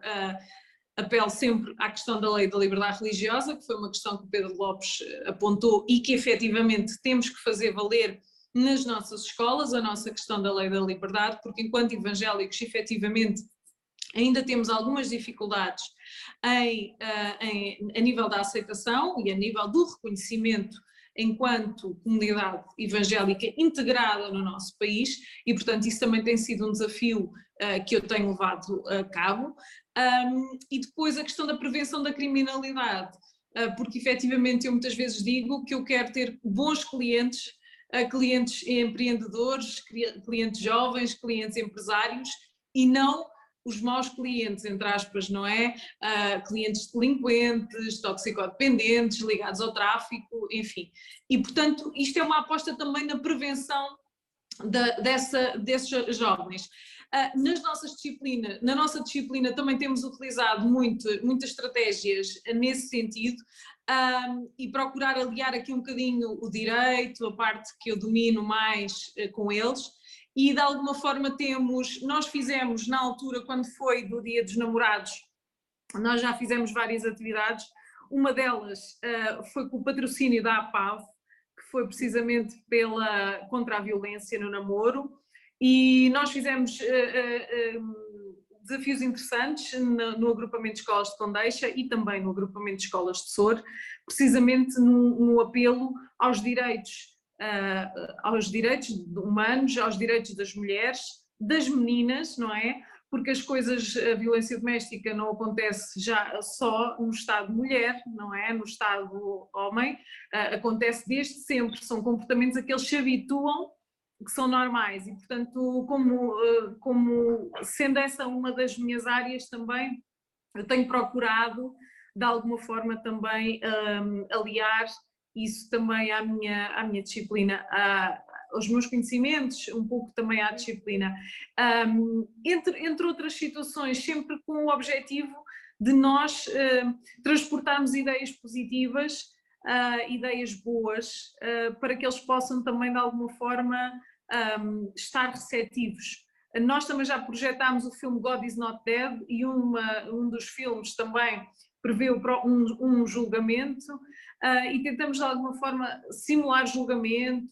[SPEAKER 3] apelo sempre à questão da lei da liberdade religiosa, que foi uma questão que o Pedro Lopes apontou e que efetivamente temos que fazer valer nas nossas escolas, a nossa questão da lei da liberdade, porque enquanto evangélicos efetivamente ainda temos algumas dificuldades a nível da aceitação e a nível do reconhecimento enquanto comunidade evangélica integrada no nosso país e, portanto, isso também tem sido um desafio que eu tenho levado a cabo. E depois a questão da prevenção da criminalidade, porque efetivamente eu muitas vezes digo que eu quero ter bons clientes, clientes empreendedores, clientes jovens, clientes empresários e não os maus clientes, entre aspas, não é? Clientes delinquentes, toxicodependentes, ligados ao tráfico, enfim. E, portanto, isto é uma aposta também na prevenção desses jovens. Na nossa disciplina também temos utilizado muitas estratégias nesse sentido e procurar aliar aqui um bocadinho o direito, a parte que eu domino mais com eles. E de alguma forma nós fizemos na altura, quando foi do Dia dos Namorados, nós já fizemos várias atividades, uma delas foi com o patrocínio da APAV, que foi precisamente contra a violência no namoro, e nós fizemos desafios interessantes no agrupamento de escolas de Condeixa e também no agrupamento de escolas de Sor, precisamente no apelo aos direitos humanos, aos direitos das mulheres, das meninas, não é? Porque a violência doméstica não acontece já só no estado mulher, não é? No estado homem, acontece desde sempre, são comportamentos a que eles se habituam, que são normais e, portanto, como sendo essa uma das minhas áreas também, eu tenho procurado, de alguma forma também, aliar isso também à minha disciplina. aos meus conhecimentos, um pouco também à disciplina. Entre outras situações, sempre com o objetivo de nós transportarmos ideias positivas, ideias boas, para que eles possam também de alguma forma estar receptivos. Nós também já projetámos o filme God is Not Dead e um dos filmes também prevê um julgamento, e tentamos de alguma forma simular julgamentos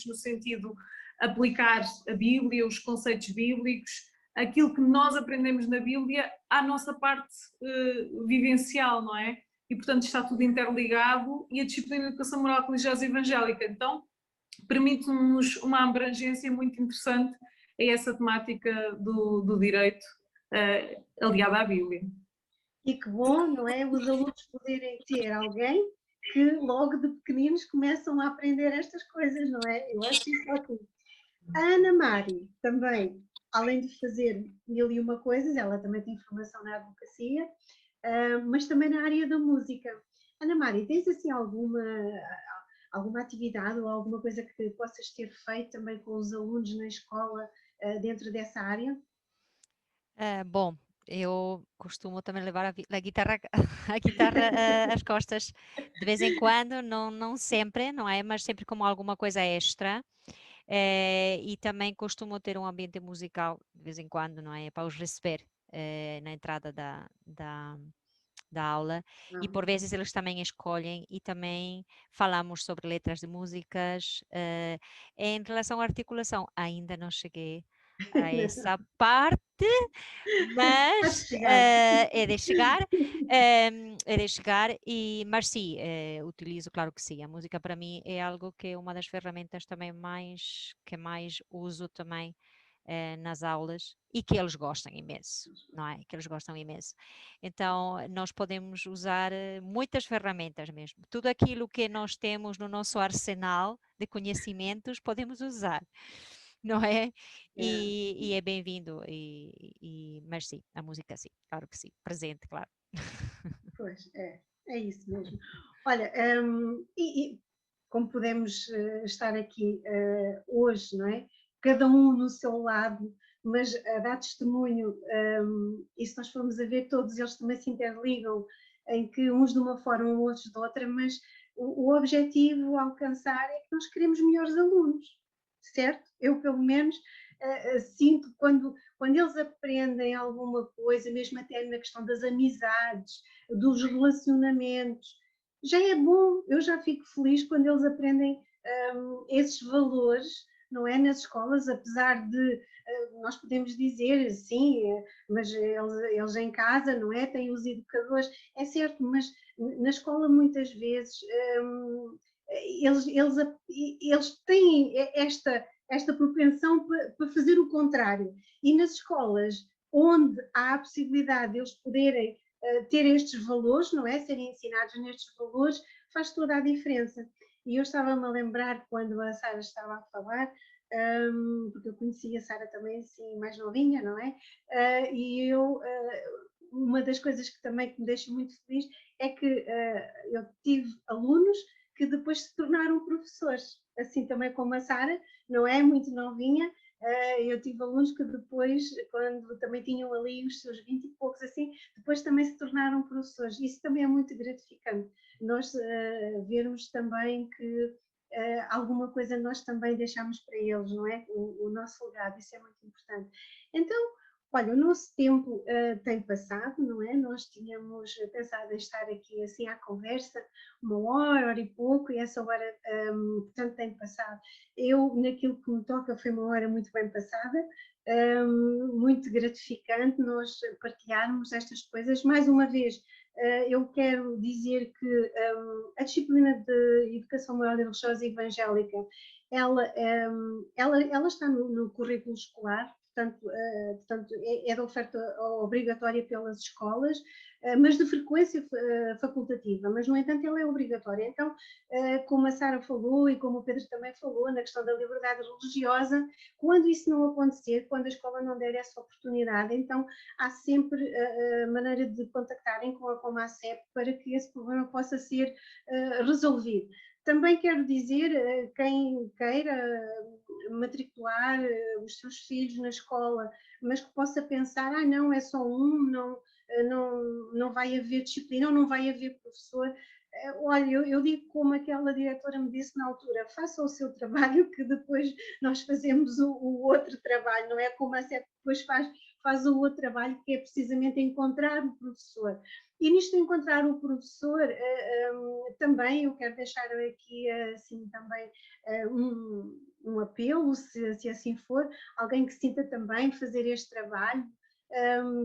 [SPEAKER 3] no sentido de aplicar a Bíblia, os conceitos bíblicos, aquilo que nós aprendemos na Bíblia à nossa parte vivencial, não é? E portanto está tudo interligado, e a disciplina de Educação Moral Religiosa e Evangélica então permite-nos uma abrangência muito interessante a essa temática do direito aliada à Bíblia.
[SPEAKER 1] E que bom, não é? Os alunos poderem ter alguém que logo de pequeninos começam a aprender estas coisas, não é? Eu acho isso ótimo. A Ana Mari também, além de fazer mil e uma coisas, ela também tem formação na advocacia, mas também na área da música. Ana Mari, tens assim alguma atividade ou alguma coisa que possas ter feito também com os alunos na escola dentro dessa área?
[SPEAKER 4] Bom, eu costumo também levar a guitarra, a guitarra às costas de vez em quando, não sempre, não é? Mas sempre como alguma coisa extra. E também costumo ter um ambiente musical de vez em quando, não é? Para os receber na entrada da aula, e por vezes eles também escolhem, e também falamos sobre letras de músicas. Em relação à articulação, ainda não cheguei a essa parte, mas é de chegar, mas sim, utilizo, claro que sim. A música para mim é algo que é uma das ferramentas também que mais uso também nas aulas, e que eles gostam imenso, não é? Que eles gostam imenso. Então, nós podemos usar muitas ferramentas mesmo. Tudo aquilo que nós temos no nosso arsenal de conhecimentos, podemos usar, não é? E é bem-vindo, mas sim, a música sim, claro que sim, presente, claro.
[SPEAKER 1] Pois, é isso mesmo. Olha, como podemos estar aqui hoje, não é? Cada um no seu lado, mas a dar testemunho, e se nós formos a ver, todos eles também se interligam, em que uns de uma forma, outros de outra, mas o objetivo a alcançar é que nós queremos melhores alunos, certo? Eu, pelo menos, sinto quando eles aprendem alguma coisa, mesmo até na questão das amizades, dos relacionamentos, já é bom, eu já fico feliz quando eles aprendem esses valores, não é, nas escolas, apesar de nós podemos dizer, sim, mas eles em casa, não é, têm os educadores, é certo, mas na escola muitas vezes eles têm esta propensão para fazer o contrário, e nas escolas onde há a possibilidade de eles poderem ter estes valores, não é? Serem ensinados nestes valores, faz toda a diferença. E eu estava-me a lembrar quando a Sara estava a falar, porque eu conhecia a Sara também assim mais novinha, não é? E uma das coisas que também me deixa muito feliz é que eu tive alunos que depois se tornaram professores, assim também como a Sara, não é? Muito novinha. Eu tive alunos que depois, quando também tinham ali os seus 20 e poucos, assim, depois também se tornaram professores. Isso também é muito gratificante. Nós vermos também que alguma coisa nós também deixamos para eles, não é? O nosso legado, isso é muito importante. Então, olha, o nosso tempo tem passado, não é? Nós tínhamos pensado em estar aqui assim à conversa, 1 hora e pouco, e essa hora, portanto, tem passado. Eu, naquilo que me toca, foi 1 hora muito bem passada, muito gratificante nós partilharmos estas coisas. Mais uma vez, eu quero dizer que a disciplina de Educação Moral e Religiosa Evangélica, ela está no currículo escolar, portanto é de oferta obrigatória pelas escolas, mas de frequência facultativa, mas no entanto ela é obrigatória. Então, como a Sara falou e como o Pedro também falou, na questão da liberdade religiosa, quando isso não acontecer, quando a escola não der essa oportunidade, então há sempre a maneira de contactarem com a Comacep para que esse problema possa ser resolvido. Também quero dizer, quem queira matricular os seus filhos na escola, mas que possa pensar, não, é só um, não vai haver disciplina, ou não vai haver professor. Olha, eu digo como aquela diretora me disse na altura, faça o seu trabalho que depois nós fazemos o outro trabalho, não é? Como a CEP depois faz o outro trabalho, que é precisamente encontrar o professor. E nisto de encontrar o professor, também eu quero deixar aqui assim também um apelo, se assim for, alguém que sinta também fazer este trabalho,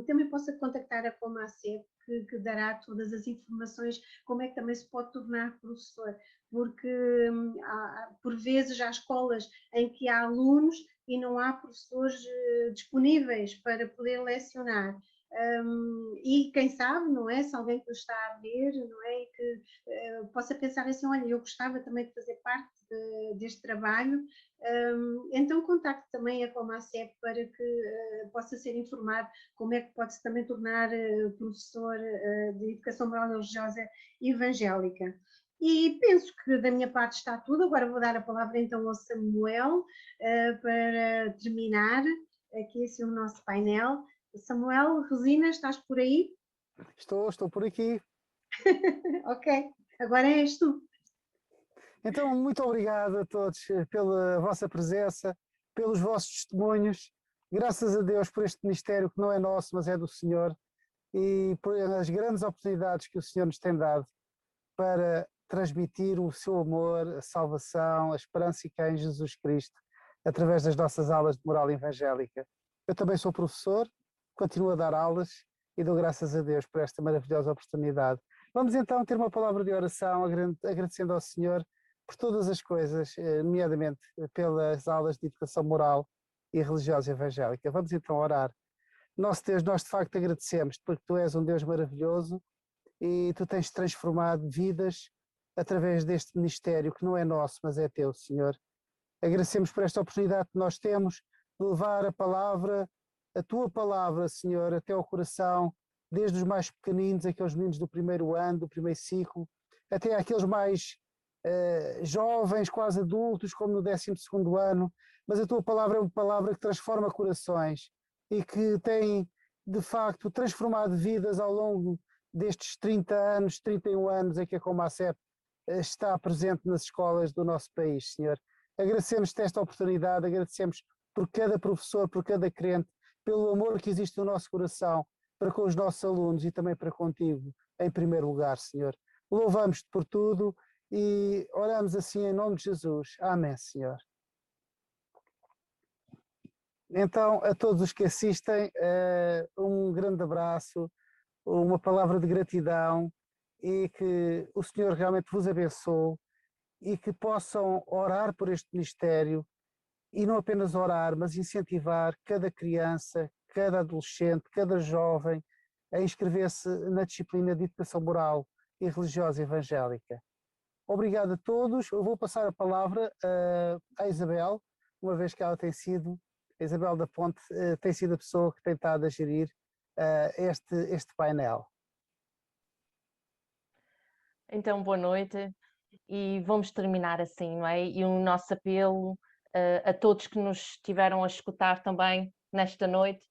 [SPEAKER 1] também possa contactar a Comacep, que dará todas as informações, como é que também se pode tornar professor, porque por vezes há escolas em que há alunos e não há professores disponíveis para poder lecionar. E quem sabe, não é? Se alguém que nos está a ver, não é? E que possa pensar assim, olha, eu gostava também de fazer parte deste trabalho, então contacte também a Comacep para que possa ser informado como é que pode-se também tornar professor de Educação Moral e Religiosa Evangélica. E penso que da minha parte está tudo. Agora vou dar a palavra então ao Samuel para terminar aqui assim, o nosso painel. Samuel, Resina, estás por aí?
[SPEAKER 7] Estou por aqui.
[SPEAKER 1] Ok, agora és tu.
[SPEAKER 7] Então, muito obrigado a todos pela vossa presença, pelos vossos testemunhos. Graças a Deus por este ministério que não é nosso, mas é do Senhor, e por as grandes oportunidades que o Senhor nos tem dado para transmitir o seu amor, a salvação, a esperança que há em Jesus Cristo, através das nossas aulas de moral evangélica. Eu também sou professor, continuo a dar aulas e dou graças a Deus por esta maravilhosa oportunidade. Vamos então ter uma palavra de oração, agradecendo ao Senhor por todas as coisas, nomeadamente pelas aulas de educação moral e religiosa evangélica. Vamos então orar. Nosso Deus, nós de facto agradecemos-te porque tu és um Deus maravilhoso e tu tens transformado vidas através deste ministério que não é nosso, mas é teu, Senhor. Agradecemos por esta oportunidade que nós temos de levar a palavra, a tua palavra, Senhor, até ao coração, desde os mais pequeninos, aqueles meninos do primeiro ano, do primeiro ciclo, até aqueles mais jovens, quase adultos, como no 12º ano, mas a tua palavra é uma palavra que transforma corações e que tem, de facto, transformado vidas ao longo destes 30 anos, 31 anos em que a Comacep está presente nas escolas do nosso país, Senhor. Agradecemos-te esta oportunidade, agradecemos por cada professor, por cada crente, pelo amor que existe no nosso coração para com os nossos alunos e também para contigo, em primeiro lugar, Senhor. Louvamos-te por tudo e oramos assim em nome de Jesus. Amém, Senhor. Então, a todos os que assistem, um grande abraço, uma palavra de gratidão e que o Senhor realmente vos abençoe e que possam orar por este ministério e não apenas orar, mas incentivar cada criança, cada adolescente, cada jovem a inscrever-se na disciplina de educação moral e religiosa evangélica. Obrigado a todos. Eu vou passar a palavra à Isabel, uma vez que ela tem sido, a Isabel da Ponte, tem sido a pessoa que tem estado a gerir este painel.
[SPEAKER 2] Então, boa noite e vamos terminar assim, não é? E o nosso apelo a todos que nos estiveram a escutar também nesta noite,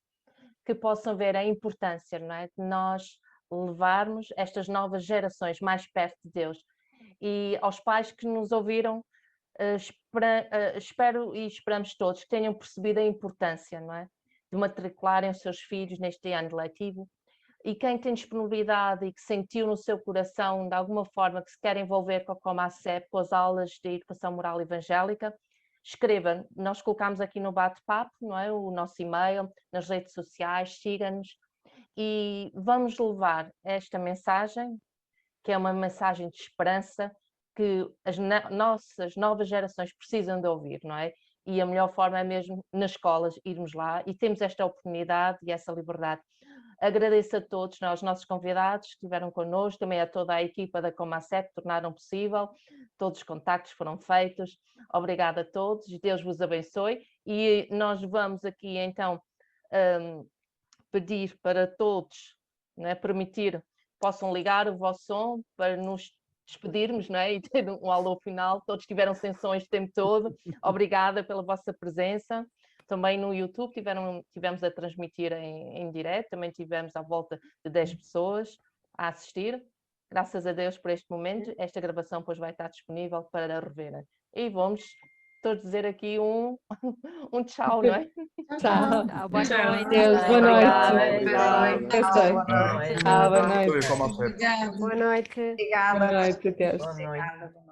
[SPEAKER 2] que possam ver a importância, não é? De nós levarmos estas novas gerações mais perto de Deus. E aos pais que nos ouviram, espero e esperamos todos que tenham percebido a importância, não é? De matricularem os seus filhos neste ano letivo. E quem tem disponibilidade e que sentiu no seu coração de alguma forma que se quer envolver com a Comacep, com as aulas de educação moral evangélica, escreva. Nós colocamos aqui no bate-papo, não é? O nosso e-mail, nas redes sociais, siga-nos e vamos levar esta mensagem, que é uma mensagem de esperança, que as nossas novas gerações precisam de ouvir, não é? E a melhor forma é mesmo nas escolas irmos lá e temos esta oportunidade e essa liberdade. Agradeço a todos, aos nossos convidados que estiveram connosco, também a toda a equipa da Comacep que tornaram possível, todos os contactos foram feitos. Obrigada a todos, Deus vos abençoe e nós vamos aqui então pedir para todos, não é, permitir, possam ligar o vosso som para nos despedirmos, não é? E ter um alô final. Todos tiveram sessões o tempo todo. Obrigada pela vossa presença. Também no YouTube tivemos a transmitir em direto, também tivemos à volta de 10 pessoas a assistir. Graças a Deus por este momento. Esta gravação depois vai estar disponível para reverem. E vamos todos dizer aqui um tchau, não é?
[SPEAKER 3] Tchau.
[SPEAKER 4] Boa noite.
[SPEAKER 3] Deus, boa noite.
[SPEAKER 1] Boa noite.
[SPEAKER 3] Boa noite.
[SPEAKER 8] Boa noite.
[SPEAKER 1] Obrigada.
[SPEAKER 3] Boa noite, Deus.
[SPEAKER 8] Boa noite.